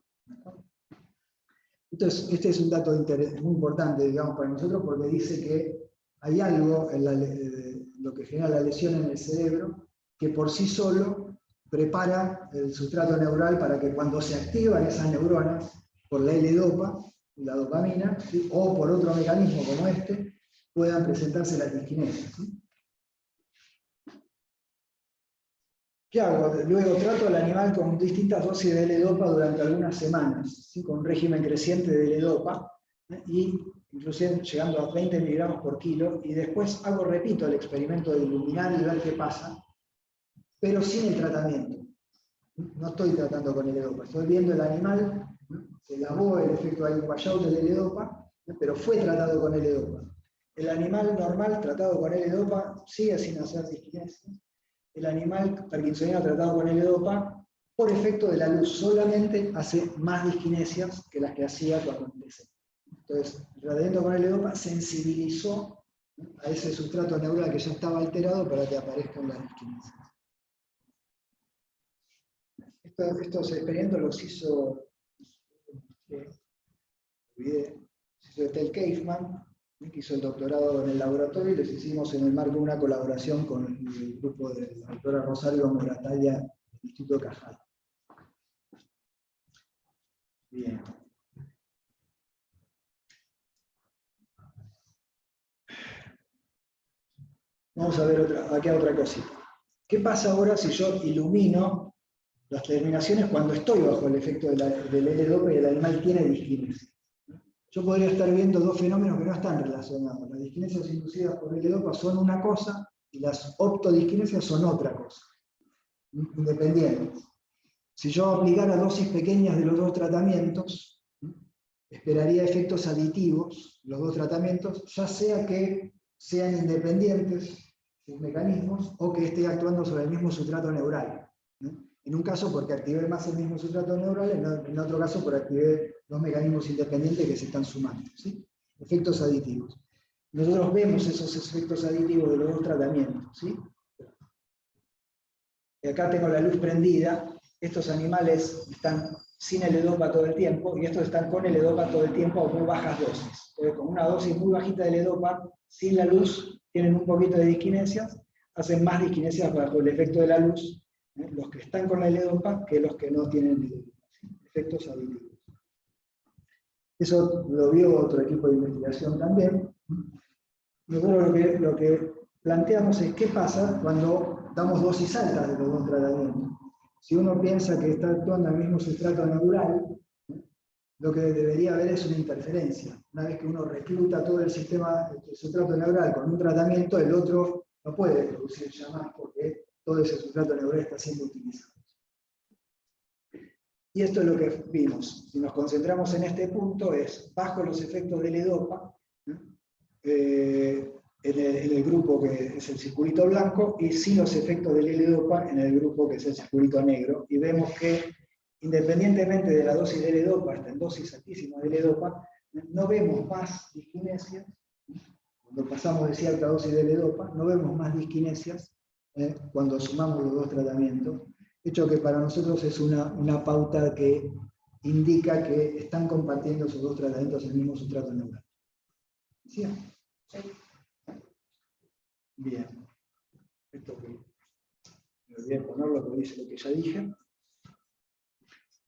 Entonces, este es un dato muy importante, digamos, para nosotros, porque dice que hay algo en lo que genera la lesión en el cerebro que por sí solo prepara el sustrato neural para que cuando se activan esas neuronas por la L-Dopa, la dopamina, ¿sí?, o por otro mecanismo como este, puedan presentarse las diskinesias, ¿sí? ¿Qué hago? Luego trato al animal con distintas dosis de L-Dopa durante algunas semanas, ¿sí?, con un régimen creciente de L-Dopa, y inclusive llegando a 20 miligramos por kilo, y después repito el experimento de iluminar y ver qué pasa, pero sin el tratamiento. No estoy tratando con L-Dopa, estoy viendo el animal, se lavó el efecto de washout del L-Dopa, pero fue tratado con L-Dopa. El animal normal tratado con L-Dopa sigue sin hacer diskinesias. El animal parkinsoniano tratado con L-Dopa, por efecto de la luz, solamente hace más diskinesias que las que hacía cuando empecé. Entonces, el tratamiento con L-Dopa sensibilizó a ese sustrato neural que ya estaba alterado para que aparezcan las diskinesias. Estos experimentos los hizo Tel Kaufman, que hizo el doctorado en el laboratorio, y los hicimos en el marco de una colaboración con el grupo de la doctora Rosario Moratalla del Instituto Cajal. Bien. Vamos a ver aquí otra cosita. ¿Qué pasa ahora si yo ilumino las terminaciones cuando estoy bajo el efecto del L-Dopa y el animal tiene disquinesia? Yo podría estar viendo dos fenómenos que no están relacionados. Las disquinesias inducidas por L-Dopa son una cosa y las optodisquinesias son otra cosa, independientes. Si yo aplicara dosis pequeñas de los dos tratamientos, esperaría efectos aditivos, los dos tratamientos, ya sea que sean independientes sus mecanismos o que esté actuando sobre el mismo sustrato neural. En un caso porque activé más el mismo sustrato neural, en otro caso porque activé dos mecanismos independientes que se están sumando, ¿sí? Efectos aditivos. Nosotros vemos esos efectos aditivos de los dos tratamientos, ¿sí? Y acá tengo la luz prendida. Estos animales están sin L-Dopa todo el tiempo y estos están con L-Dopa todo el tiempo a muy bajas dosis. Entonces, con una dosis muy bajita de L-Dopa, sin la luz, tienen un poquito de disquinesias, hacen más disquinesias bajo el efecto de la luz, los que están con la L-Dopa que los que no tienen L-Dopa, ¿sí? Efectos aditivos. Eso lo vio otro equipo de investigación también. Nosotros lo que planteamos es qué pasa cuando damos dosis altas de los dos tratamientos. Si uno piensa que está actuando el mismo sustrato neural, lo que debería haber es una interferencia. Una vez que uno recluta todo el sistema, el sustrato neural con un tratamiento, el otro no puede producir ya más porque todo ese sustrato neural está siendo utilizado. Y esto es lo que vimos. Si nos concentramos en este punto, es bajo los efectos de L-Dopa, en el grupo que es el circulito blanco, y sin los efectos del L-Dopa en el grupo que es el circulito negro. Y vemos que, independientemente de la dosis de L-Dopa, hasta en dosis altísimas de L-Dopa, no vemos más disquinesias. Cuando pasamos de cierta dosis de L-Dopa, no vemos más disquinesias cuando sumamos los dos tratamientos. Hecho que para nosotros es una pauta que indica que están compartiendo esos dos tratamientos el mismo sustrato neural. ¿Sí? Sí. Bien. Esto que me olvidé ponerlo porque dice lo que ya dije.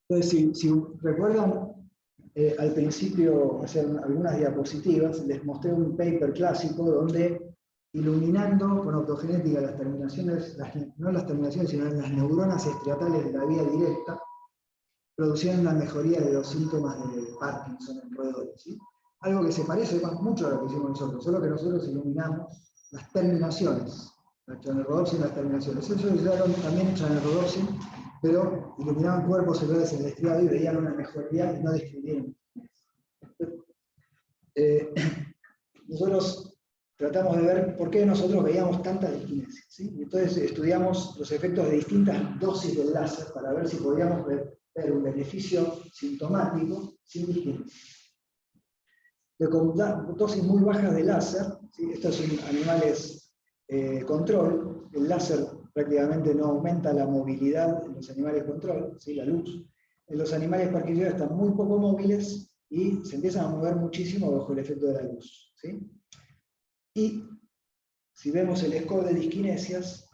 Entonces, si recuerdan, al principio hacer algunas diapositivas, les mostré un paper clásico donde iluminando con optogenética las terminaciones, no las terminaciones, sino las neuronas estriatales de la vía directa, producían una mejoría de los síntomas de Parkinson en roedores, ¿sí? Algo que se parece mucho a lo que hicimos nosotros, solo que nosotros iluminamos las terminaciones, la channelrhodopsin y las terminaciones. Ellos usaron también channelrhodopsin, pero iluminaban cuerpos celulares en el estriado y veían una mejoría y no describieron. Nosotros tratamos de ver por qué nosotros veíamos tanta disquinesia, ¿sí? Entonces estudiamos los efectos de distintas dosis del láser para ver si podíamos ver un beneficio sintomático sin disquinesia. Con dosis muy bajas de láser, ¿sí? Estos son animales control, el láser prácticamente no aumenta la movilidad en los animales control, ¿sí? La luz. En los animales parkinsonistas están muy poco móviles y se empiezan a mover muchísimo bajo el efecto de la luz, ¿sí? Y si vemos el score de disquinesias,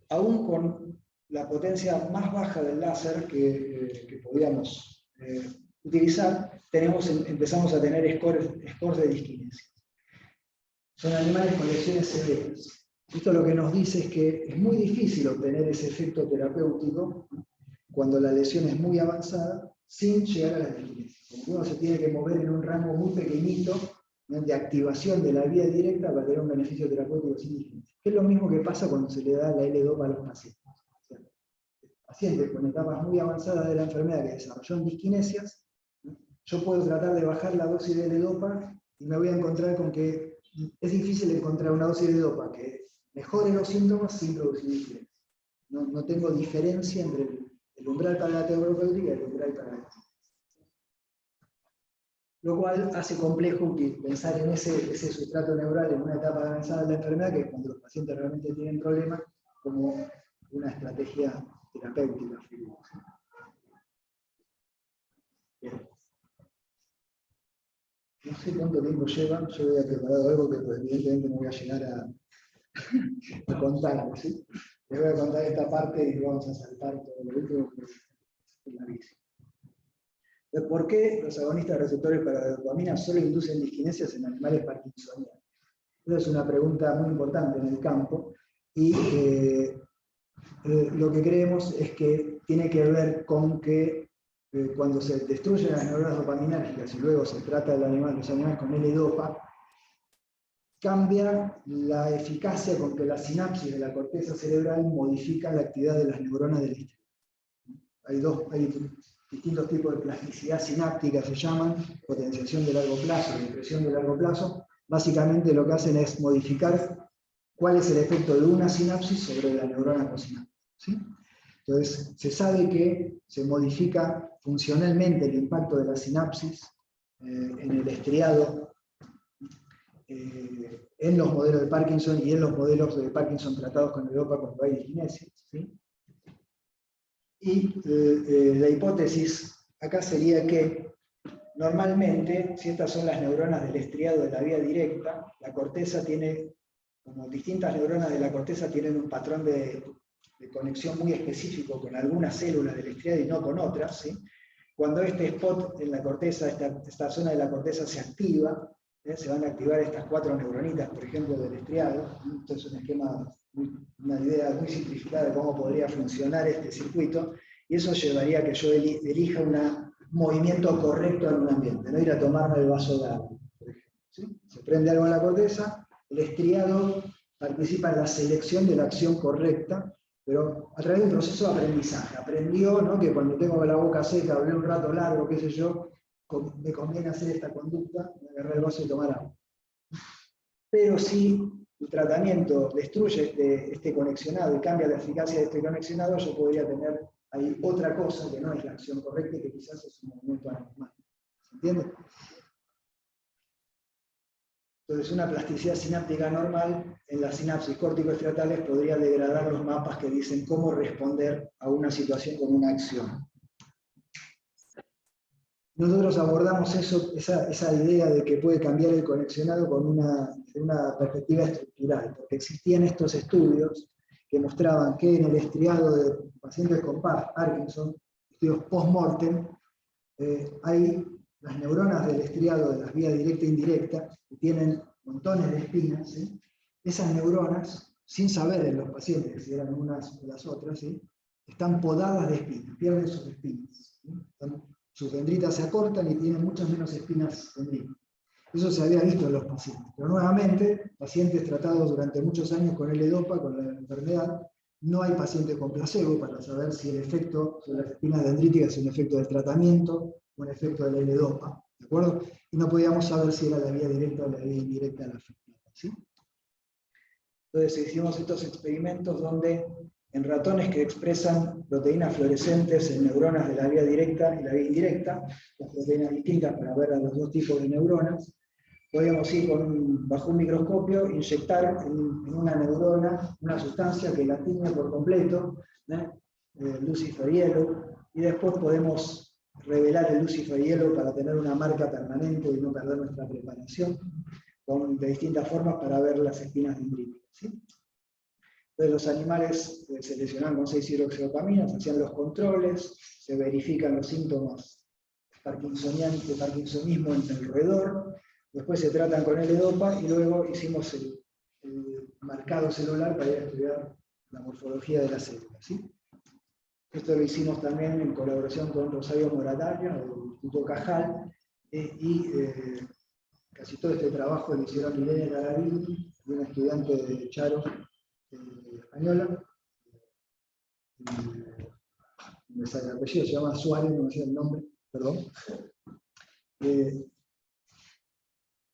aún con la potencia más baja del láser que podíamos utilizar, empezamos a tener scores de disquinesia. Son animales con lesiones severas. Esto lo que nos dice es que es muy difícil obtener ese efecto terapéutico cuando la lesión es muy avanzada sin llegar a la disquinesia. Como uno se tiene que mover en un rango muy pequeñito de activación de la vía directa para tener un beneficio terapéutico sin disquinesia. Que es lo mismo que pasa cuando se le da la L-Dopa a los pacientes. O sea, pacientes con etapas muy avanzadas de la enfermedad que desarrollaron disquinesias, yo puedo tratar de bajar la dosis de L-Dopa y me voy a encontrar con que es difícil encontrar una dosis de L-Dopa que mejore los síntomas sin producir disquinesia. No tengo diferencia entre el umbral para la terapéutica y el umbral para la. Lo cual hace complejo pensar en ese sustrato neural en una etapa avanzada de la enfermedad, que es cuando los pacientes realmente tienen problemas, como una estrategia terapéutica. Bien. No sé cuánto tiempo llevan, yo había preparado algo que pues, evidentemente no voy a llegar a contar, ¿sí? Les voy a contar esta parte y vamos a saltar todo lo último, que es larguísimo. ¿Por qué los agonistas receptores para la dopamina solo inducen disquinesias en animales parkinsonianos? Esa es una pregunta muy importante en el campo y lo que creemos es que tiene que ver con que cuando se destruyen las neuronas dopaminérgicas y luego se trata los animales con L-Dopa, cambia la eficacia con que la sinapsis de la corteza cerebral modifican la actividad de las neuronas del estriado. Hay distintos tipos de plasticidad sináptica, se llaman, potenciación de largo plazo, depresión de largo plazo. Básicamente lo que hacen es modificar cuál es el efecto de una sinapsis sobre la neurona cosináptica, ¿sí? Entonces, se sabe que se modifica funcionalmente el impacto de la sinapsis en el estriado, en los modelos de Parkinson y en los modelos de Parkinson tratados con L-Dopa cuando hay disquinesia, ¿sí? Y la hipótesis acá sería que normalmente, si estas son las neuronas del estriado de la vía directa, la corteza tiene, como distintas neuronas de la corteza tienen un patrón de conexión muy específico con algunas células del estriado y no con otras, ¿sí? Cuando este spot en la corteza, esta zona de la corteza se activa, se van a activar estas 4 neuronitas, por ejemplo, del estriado. Esto es un esquema, una idea muy simplificada de cómo podría funcionar este circuito, y eso llevaría a que yo elija un movimiento correcto en un ambiente, no ir a tomarme el vaso de agua, por ejemplo, ¿sí? Se prende algo en la corteza, el estriado participa en la selección de la acción correcta, pero a través de un proceso de aprendizaje. Aprendió, ¿no?, que cuando tengo la boca seca, hablé un rato largo, qué sé yo, me conviene hacer esta conducta, agarrar el vaso y tomar agua. Pero si el tratamiento destruye este conexionado y cambia la eficacia de este conexionado, yo podría tener ahí otra cosa que no es la acción correcta y que quizás es un movimiento anormal. ¿Se entiende? Entonces, una plasticidad sináptica normal en las sinapsis córtico-estriatales podría degradar los mapas que dicen cómo responder a una situación con una acción. Nosotros abordamos esa idea de que puede cambiar el conexionado con una perspectiva estructural, porque existían estos estudios que mostraban que en el estriado de pacientes con Parkinson, estudios post-mortem, hay las neuronas del estriado de las vías directa e indirecta, que tienen montones de espinas, ¿sí? Esas neuronas, sin saber en los pacientes si eran unas o las otras, ¿sí? Están podadas de espinas, pierden sus espinas, ¿sí? Sus dendritas se acortan y tienen muchas menos espinas dendritas. Eso se había visto en los pacientes. Pero nuevamente, pacientes tratados durante muchos años con L-Dopa, con la enfermedad, no hay paciente con placebo para saber si el efecto sobre las espinas dendríticas es un efecto del tratamiento o un efecto del L-Dopa, ¿de acuerdo? Y no podíamos saber si era la vía directa o la vía indirecta la afectada, ¿sí? Entonces hicimos estos experimentos donde en ratones que expresan proteínas fluorescentes en neuronas de la vía directa y la vía indirecta, las proteínas distintas para ver a los dos tipos de neuronas, podíamos ir bajo un microscopio, inyectar en una neurona una sustancia que la tiñe por completo, Lucifer Yellow, y después podemos revelar el Lucifer Yellow para tener una marca permanente y no perder nuestra preparación, de distintas formas para ver las espinas dendríticas, ¿sí? Entonces los animales se seleccionaban con 6-hidroxiopamina, se hacían los controles, se verifican los síntomas de parkinsonismo en el roedor, después se tratan con L-Dopa y luego hicimos el marcado celular para ir a estudiar la morfología de las células, ¿sí? Esto lo hicimos también en colaboración con Rosario Moratalla, del Instituto Cajal, y casi todo este trabajo lo hicieron Irene Garavini, una estudiante de Charo, española. Me sale el apellido, se llama Suárez, no me sé el nombre, perdón.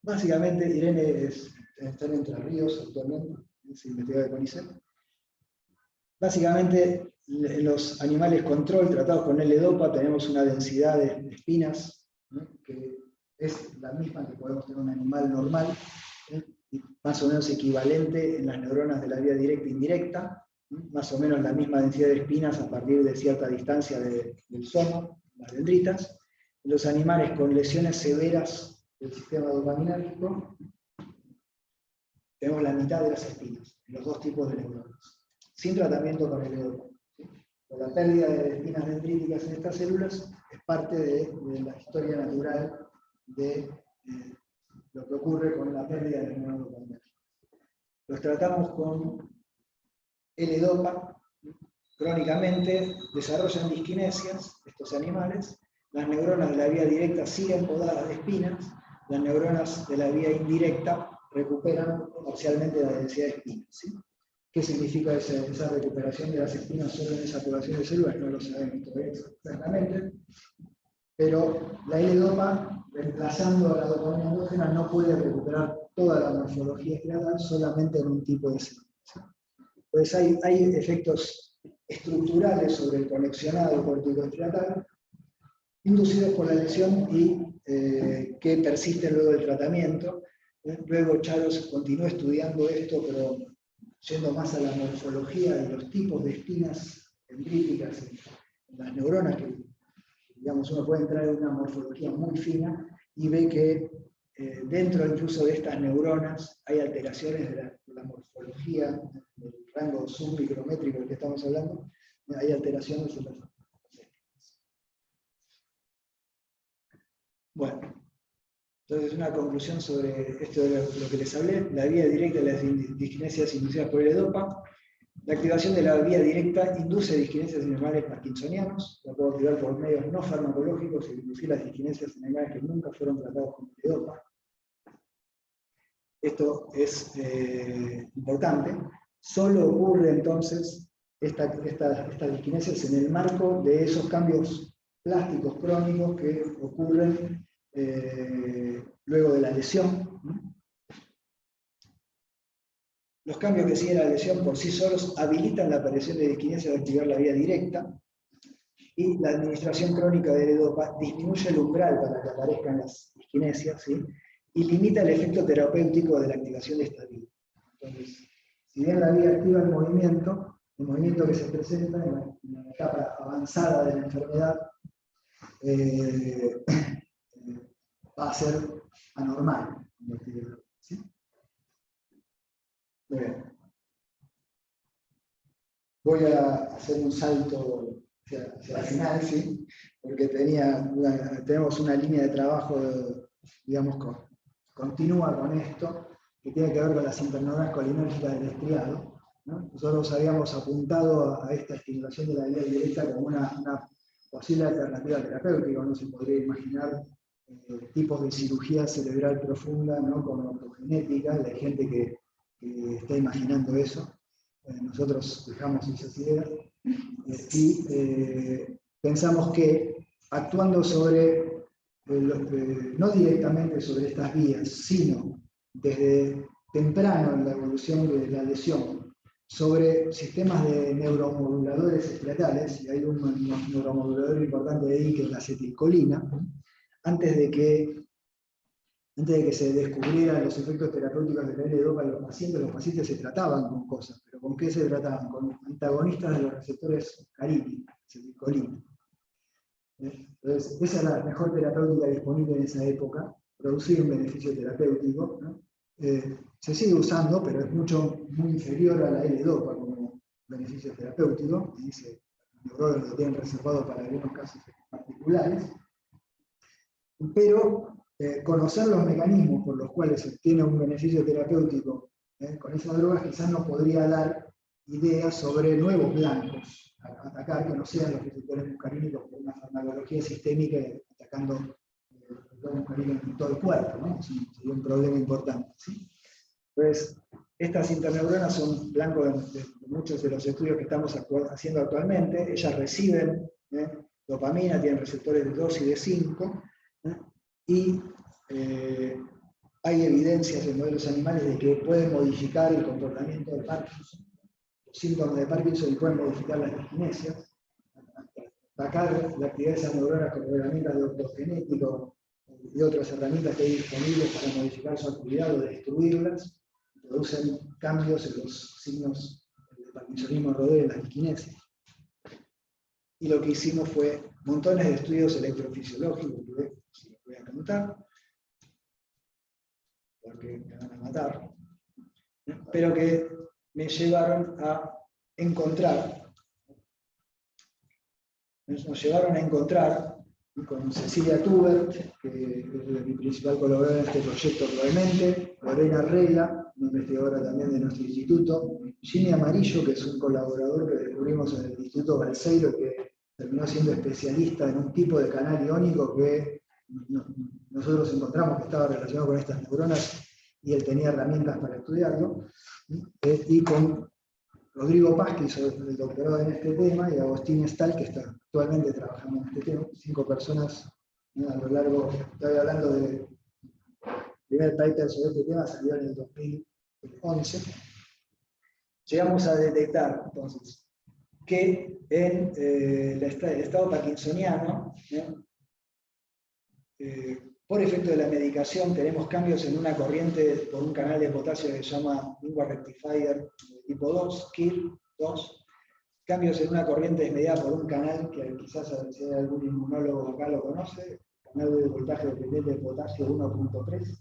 Básicamente, Irene está en Entre Ríos actualmente, es investigadora de CONICET. Básicamente, en los animales control tratados con L-Dopa tenemos una densidad de espinas, ¿no?, que es la misma que podemos tener un animal normal, y más o menos equivalente en las neuronas de la vía directa e indirecta, más o menos la misma densidad de espinas a partir de cierta distancia del soma, las dendritas. En los animales con lesiones severas del sistema dopaminérgico, tenemos la mitad de las espinas, en los dos tipos de neuronas, sin tratamiento con L-Dopa. La pérdida de espinas dendríticas en estas células es parte de la historia natural de lo que ocurre con la pérdida de neuronas dopaminérgicas. Los tratamos con L-Dopa, crónicamente desarrollan disquinesias estos animales, las neuronas de la vía directa siguen podadas de espinas, las neuronas de la vía indirecta recuperan parcialmente la densidad de espinas, ¿sí? ¿Qué significa esa recuperación de las espinas solo en esa población de células? No lo sabemos todavía exactamente, pero la L-Dopa, reemplazando a la dopamina endógena, no puede recuperar toda la morfología estriatal solamente en un tipo de células, ¿sí? Pues hay efectos estructurales sobre el conexionado corticoestriatal inducidos por la lesión y que persisten luego del tratamiento. Luego Charos continúa estudiando esto, pero yendo más a la morfología de los tipos de espinas dendríticas en las neuronas, que digamos, uno puede entrar en una morfología muy fina y ve que dentro incluso de estas neuronas hay alteraciones de la morfología, del rango submicrométrico del que estamos hablando, hay alteraciones en las espinas. Bueno, entonces una conclusión sobre esto de lo que les hablé: la vía directa de las disquinesias inducidas por L-Dopa. La activación de la vía directa induce disquinesias en animales parkinsonianos, la puedo activar por medios no farmacológicos y inducir las disquinesias en animales que nunca fueron tratados con L-Dopa. Esto es importante. Solo ocurre entonces estas disquinesias en el marco de esos cambios plásticos crónicos que ocurren luego de la lesión. Los cambios que siguen a la lesión por sí solos habilitan la aparición de disquinesias de activar la vía directa, y la administración crónica de L-Dopa disminuye el umbral para que aparezcan las disquinesias, ¿sí?, y limita el efecto terapéutico de la activación de esta vía. Entonces, si bien la vía activa el movimiento que se presenta en la etapa avanzada de la enfermedad, va a ser anormal, ¿sí? Muy bien. Voy a hacer un salto hacia el final, ¿sí? porque tenemos una línea de trabajo, digamos, continúa con esto, que tiene que ver con las interneuronas colinérgicas del estriado, ¿no? Nosotros habíamos apuntado a esta estimulación de la vía directa como una posible alternativa terapéutica. No se podría imaginar tipos de cirugía cerebral profunda, ¿no? Con ortogenética, y hay gente que está imaginando eso. Nosotros dejamos esas ideas y pensamos que actuando sobre, no directamente sobre estas vías, sino desde temprano en la evolución de la lesión, sobre sistemas de neuromoduladores estriatales, y hay un neuromodulador importante ahí que es la acetilcolina, antes de que se descubrieran los efectos terapéuticos de la L-Dopa en los pacientes se trataban con cosas, pero ¿con qué se trataban? Con antagonistas de los receptores carina, acetilcolina. Entonces, esa es la mejor terapéutica disponible en esa época, producir un beneficio terapéutico, ¿no? Se sigue usando, pero es muy inferior a la L-Dopa como beneficio terapéutico, y los neurólogos lo tienen reservado para algunos casos particulares, pero conocer los mecanismos por los cuales se obtiene un beneficio terapéutico con esas drogas quizás nos podría dar ideas sobre nuevos blancos a atacar, que no sean los receptores muscarínicos por una farmacología sistémica atacando los muscarínicos en todo el cuerpo, ¿no? Sería un problema importante, ¿sí? Entonces, estas interneuronas son blanco de muchos de los estudios que estamos haciendo actualmente. Ellas reciben dopamina, tienen receptores de 2 y de 5, y hay evidencias en modelos animales de que pueden modificar el comportamiento del Parkinson, los síntomas de Parkinson, y pueden modificar las diskinesias, atacar la actividad de esas neuronas con herramientas de ortogenético y otras herramientas que hay disponibles para modificar su actividad o destruirlas, producen cambios en los signos del parkinsonismo rodeo y las diskinesias. Y lo que hicimos fue montones de estudios electrofisiológicos, que si los voy a contar, porque me van a matar, pero que me llevaron a encontrar, con Cecilia Tubert, que es mi principal colaboradora en este proyecto actualmente, Lorena Regla, una investigadora también de nuestro instituto, Ginny Amarillo, que es un colaborador que descubrimos en el Instituto Balseiro, que terminó siendo especialista en un tipo de canal iónico que nosotros encontramos que estaba relacionado con estas neuronas, y él tenía herramientas para estudiarlo, y con Rodrigo Paz, que hizo el doctorado en este tema, y Agustín Stahl, que está actualmente trabajando en este tema. 5 personas a lo largo, estoy hablando del primer paper sobre este tema, salió en el 2011. Llegamos a detectar, entonces, que en el estado parkinsoniano, por efecto de la medicación, tenemos cambios en una corriente por un canal de potasio que se llama Lingua Rectifier tipo 2, KIR2, cambios en una corriente desmedida por un canal que quizás si hay algún inmunólogo acá lo conoce, canal de voltaje dependiente de potasio 1.3,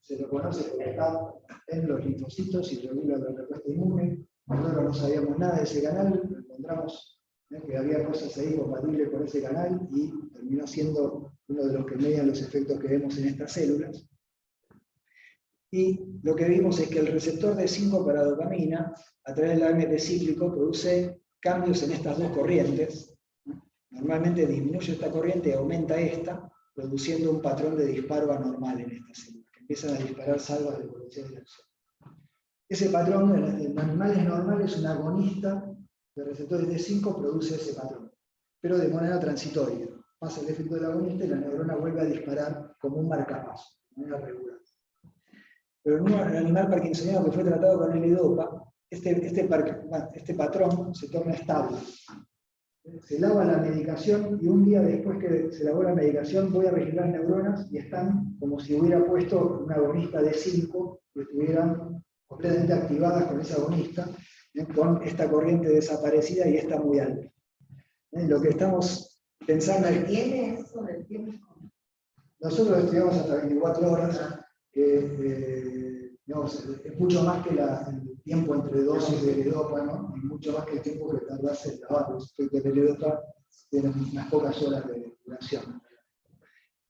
se lo conoce porque está en los linfocitos y regula la respuesta inmune. Nosotros no sabíamos nada de ese canal, encontramos que había cosas ahí compatibles con ese canal y terminó siendo uno de los que median los efectos que vemos en estas células. Y lo que vimos es que el receptor de 5 para dopamina, a través del AMP cíclico, produce cambios en estas dos corrientes. Normalmente disminuye esta corriente y aumenta esta, produciendo un patrón de disparo anormal en estas células, que empiezan a disparar salvas de potencial de acción. Ese patrón en animales normales, un agonista de receptores de 5 produce ese patrón, pero de manera transitoria. Pasa el efecto del agonista y la neurona vuelve a disparar como un marcapaso, de manera regular. Pero en un animal parkinsoniano que fue tratado con L-Dopa, este patrón se torna estable. Se lava la medicación y un día después que se lavó la medicación voy a registrar neuronas y están como si hubiera puesto un agonista de 5 que estuvieran completamente activadas con ese agonista, con esta corriente desaparecida y esta muy alta. Lo que estamos pensando es... ¿Tiene eso del tiempo? Nosotros estudiamos hasta 24 horas, digamos, es mucho más que el tiempo entre dosis de L-Dopa, ¿no? Y mucho más que el tiempo que tardase en lavar los efectos de L-Dopa, tienen unas pocas horas de duración.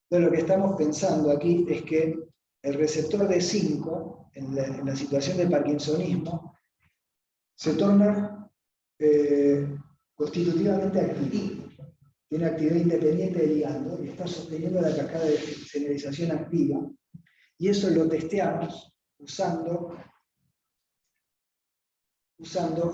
Entonces lo que estamos pensando aquí es que el receptor D5, en la situación de parkinsonismo, se torna constitutivamente activo. Tiene actividad independiente de ligando y está sosteniendo la cascada de señalización activa. Y eso lo testeamos usando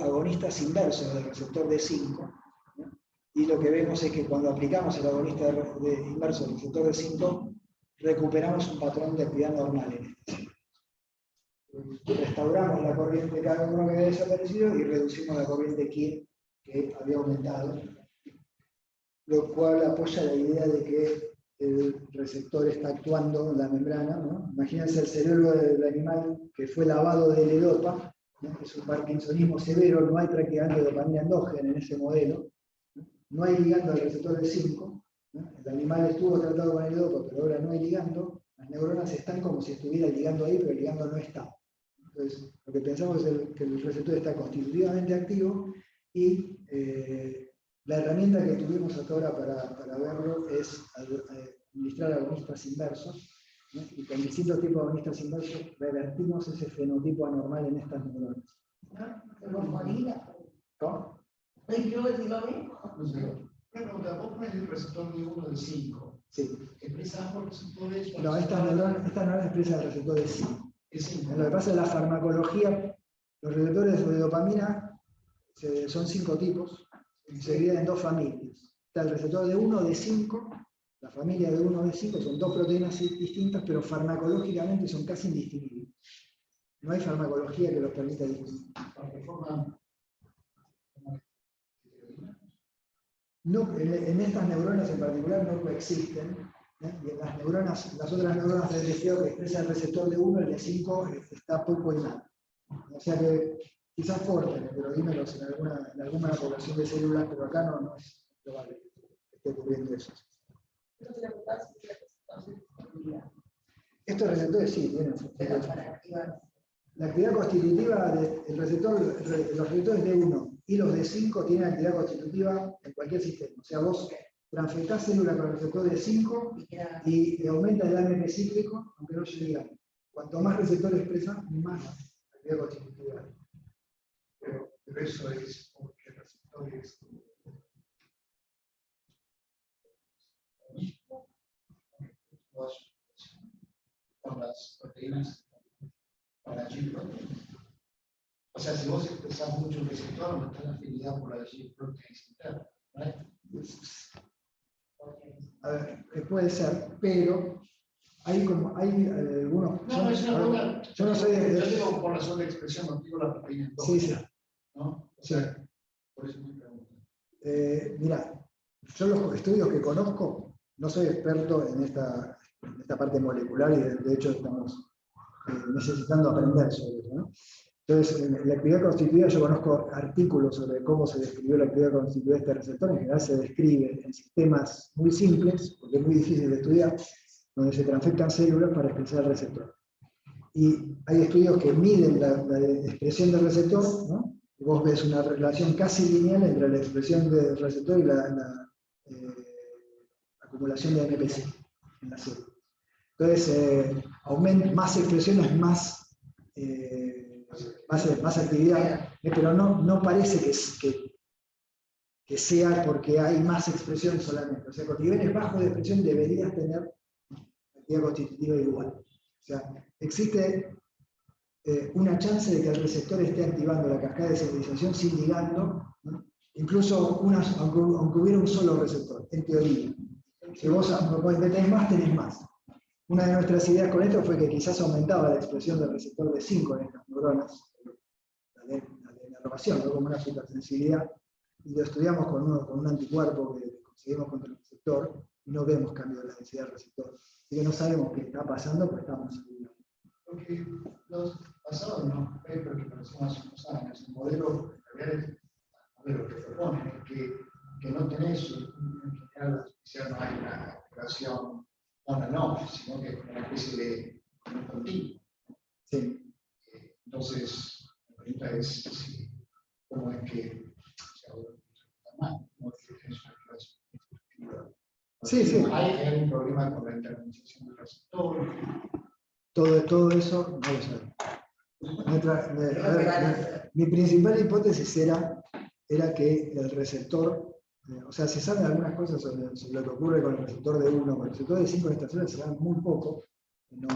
agonistas inversos del receptor D5. ¿no? Y lo que vemos es que cuando aplicamos el agonista inverso del receptor D5, recuperamos un patrón de actividad normal en este. Restauramos la corriente K1 que había desaparecido y reducimos la corriente K que había aumentado, lo cual apoya la idea de que el receptor está actuando en la membrana. ¿no? Imagínense el cerebro del animal que fue lavado de L-Dopa, ¿no? Es un parkinsonismo severo, no hay prácticamente dopamina endógena en ese modelo, no hay ligando al receptor D5, ¿no? El animal estuvo tratado con L-Dopa, pero ahora no hay ligando, las neuronas están como si estuviera ligando ahí, pero el ligando no está. Entonces, lo que pensamos es que el receptor está constitutivamente activo y la herramienta que tuvimos hasta ahora para verlo es administrar agonistas inversos, ¿no? Y con distintos tipos de agonistas inversos revertimos ese fenotipo anormal en estas neuronas. ¿Cómo? Yo decir lo mismo. Una pregunta, vos pones el receptor de 1 de 5. Sí. ¿Expresas por receptores? No, estas neuronas expresan el receptor de 5. Es Lo que pasa es la farmacología, los receptores de dopamina son 5 tipos, se dividen en 2 familias. Está el receptor de 1 de 5, la familia de 1 de 5, son 2 proteínas distintas, pero farmacológicamente son casi indistinguibles. No hay farmacología que los permita distinguir. No, en estas neuronas en particular no coexisten, ¿eh? Y en las otras neuronas del tejido que expresa el receptor de 1, el de 5 está poco y nada. O sea que quizás formen, pero dímelos en alguna población de células, pero acá no es probable que esté ocurriendo eso. Estos receptores sí tienen la actividad constitutiva del receptor, los receptores D1 y los D5 tienen actividad constitutiva en cualquier sistema. O sea, vos transfectás células con el receptor D5 y aumenta el AMP cíclico, aunque no se diga. Cuanto más receptores expresan, más actividad constitutiva. Pero eso es porque el receptor es lo mismo con las proteínas para G-protein. O sea, si vos expresás mucho el receptor, aumentás la afinidad por la G-protein interna, ¿no? A ver, puede ser, pero hay algunos. No, es una pregunta. Yo no soy de. Yo digo por razón de expresión, no digo la proteína endógena. Sí, sí. ¿No? O sea, por eso me pregunto. Mira, yo los estudios que conozco, no soy experto en esta parte molecular y de hecho estamos necesitando aprender sobre eso, ¿no? Entonces, en la actividad constitutiva yo conozco artículos sobre cómo se describió la actividad constitutiva de este receptor. En general se describe en sistemas muy simples, porque es muy difícil de estudiar, donde se transfectan células para expresar el receptor. Y hay estudios que miden la expresión del receptor, ¿no? Y vos ves una relación casi lineal entre la expresión del receptor y la acumulación de AMPC en la célula. Entonces, más expresión es más actividad, pero no parece que sea porque hay más expresión solamente. O sea, con niveles bajos de expresión deberías tener actividad constitutiva igual. O sea, existe una chance de que el receptor esté activando la cascada de señalización sin ligando, ¿no? Incluso aunque hubiera un solo receptor, en teoría. Si vos tenés más. Una de nuestras ideas con esto fue que quizás aumentaba la expresión del receptor de 5 en estas neuronas, la de inervación, ¿no? Como una supersensibilidad, y lo estudiamos con un anticuerpo que conseguimos contra el receptor, y no vemos cambio de la densidad del receptor. Así que no sabemos qué está pasando, pero estamos estudiando. Porque los basados en unos papers que aparecieron hace unos años, el modelo lo que proponen es que no tenés, en general, no hay una activación on-and-off, sino que es como una especie de continuo. Sí. Entonces, la pregunta es cómo es que se aborda más, cómo es que es una activación Sí, sí. Hay un problema con la internalización del receptor. Todo eso no lo sabemos. Mi principal hipótesis era que el receptor, o sea, se saben algunas cosas sobre lo que ocurre con el receptor de 1, con el receptor de 5 de esta célula se sabe muy poco. El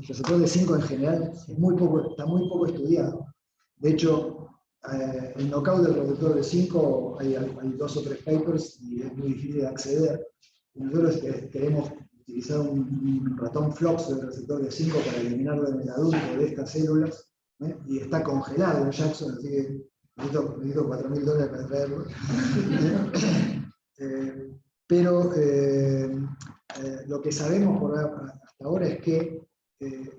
receptor de 5 en general está muy poco estudiado. De hecho, el knockout del receptor de 5 hay 2 o 3 papers y es muy difícil de acceder. Nosotros queremos utilizar un ratón flox del receptor de 5 para eliminarlo en el adulto de estas células, y está congelado en Jackson, así que necesito $4.000 para traerlo. Pero lo que sabemos hasta ahora es que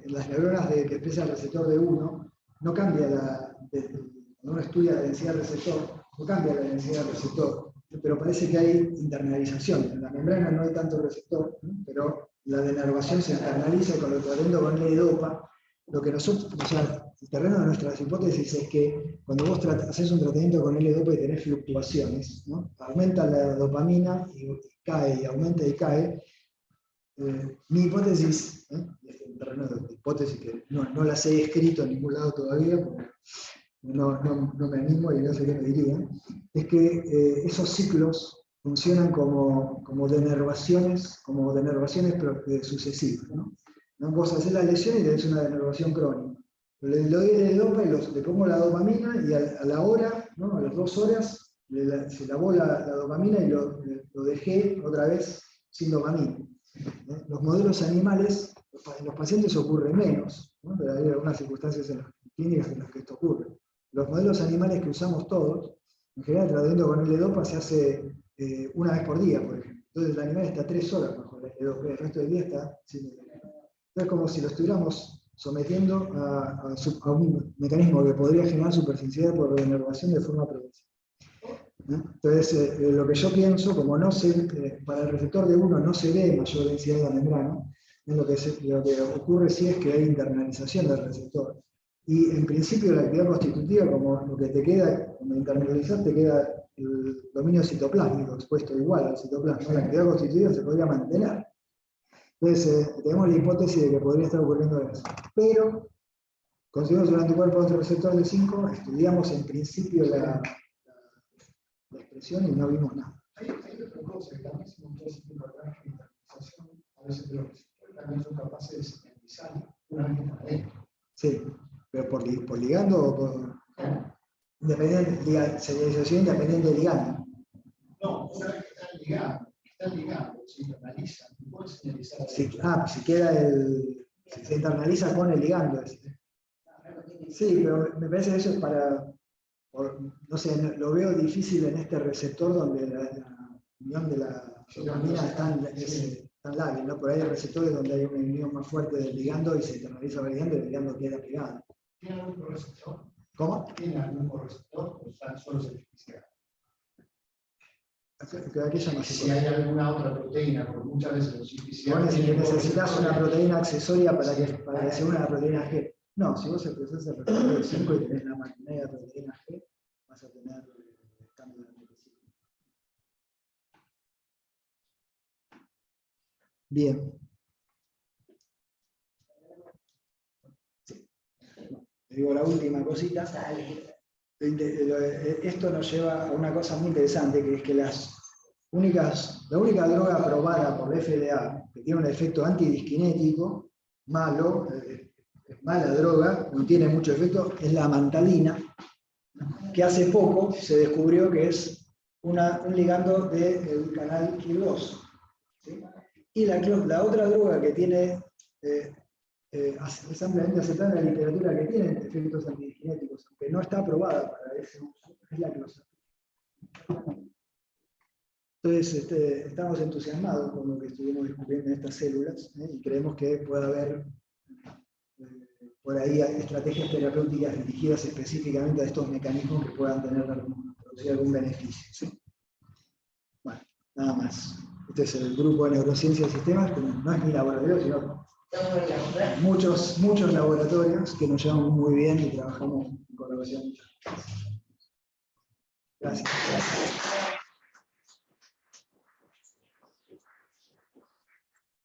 las neuronas que expresan el receptor de 1 no cambia cuando uno estudia la densidad del receptor, no cambia la densidad del receptor, pero parece que hay internalización. En la membrana no hay tanto receptor, ¿no? Pero la denervación se internaliza y con el tratamiento con L-Dopa, lo que nosotros, o sea, el terreno de nuestras hipótesis es que cuando vos haces un tratamiento con L-Dopa y tenés fluctuaciones, ¿no? Aumenta la dopamina y cae, y aumenta y cae. Mi hipótesis, es un terreno de hipótesis que no las he escrito en ningún lado todavía, porque no me animo y no sé qué me diría, es que esos ciclos funcionan como denervaciones sucesivas, ¿no? Vos hacés la lesión y tenés una denervación crónica. Le doy el dopa y le pongo la dopamina y a la hora, ¿no? A las 2 horas, se lavó la dopamina y lo dejé otra vez sin dopamina. Los modelos animales, en los pacientes ocurre menos, ¿no? Pero hay algunas circunstancias en las clínicas en las que esto ocurre. Los modelos animales que usamos todos, en general el tratamiento con L-Dopa se hace una vez por día, por ejemplo. Entonces el animal está 3 horas bajo la L-Dopa, el resto del día está sin L-Dopa. Es como si lo estuviéramos sometiendo a un mecanismo que podría generar supersensibilidad por denervación de forma progresiva. Entonces, lo que yo pienso, como para el receptor de 1 no se ve mayor densidad de la membrana, lo que ocurre sí es que hay internalización del receptor. Y en principio la actividad constitutiva, como lo que te queda, cuando internalizas, te queda el dominio citoplásmico expuesto igual al citoplasma. La actividad constitutiva se podría mantener. Entonces, tenemos la hipótesis de que podría estar ocurriendo eso. Pero, conseguimos un anticuerpo contra el receptor de 5, estudiamos en principio la expresión y no vimos nada. Hay otra cosa que también se mostró ese tipo de internalización, a veces los receptores también son capaces de sintetizar una misma adentro. Sí, pero por ligando o por... Señalización independiente de ligando. No, una vez que están ligando, se internaliza, no pueden señalizar. Si se internaliza con el ligando. Sí, pero me parece que eso es no sé, lo veo difícil en este receptor donde la unión de la dopamina es tan lábil, ¿no? Por ahí hay receptores donde hay una unión más fuerte del ligando y se internaliza el ligando y el ligando queda pegado. ¿Tiene algún correceptor? ¿Cómo? ¿Tiene algún correceptor o están solo certificados? Si hay alguna otra proteína, porque muchas veces los CPCR... necesitas una proteína accesoria para que sea una proteína G. No, si vos expresás el receptor de 5 y tenés la maquinaria de proteína G, vas a tener cambio de aminoácido. Bien. Digo la última cosita. Esto nos lleva a una cosa muy interesante, que es que la única droga aprobada por la FDA que tiene un efecto antidisquinético malo, es mala droga, no tiene mucho efecto, es la amantalina, que hace poco se descubrió que es un ligando del canal KIR2. ¿Sí? Y la otra droga que tiene, es ampliamente aceptada en la literatura, que tiene efectos antidisquinéticos, aunque no está aprobada para ese uso, es la clozapina. Entonces, estamos entusiasmados con lo que estuvimos descubriendo en estas células, y creemos que puede haber por ahí estrategias terapéuticas dirigidas específicamente a estos mecanismos que puedan producir algún beneficio. ¿Sí? Bueno, nada más. Este es el grupo de neurociencias y sistemas, que no es mi laboratorio, sino muchos laboratorios que nos llevamos muy bien y trabajamos en colaboración. Gracias.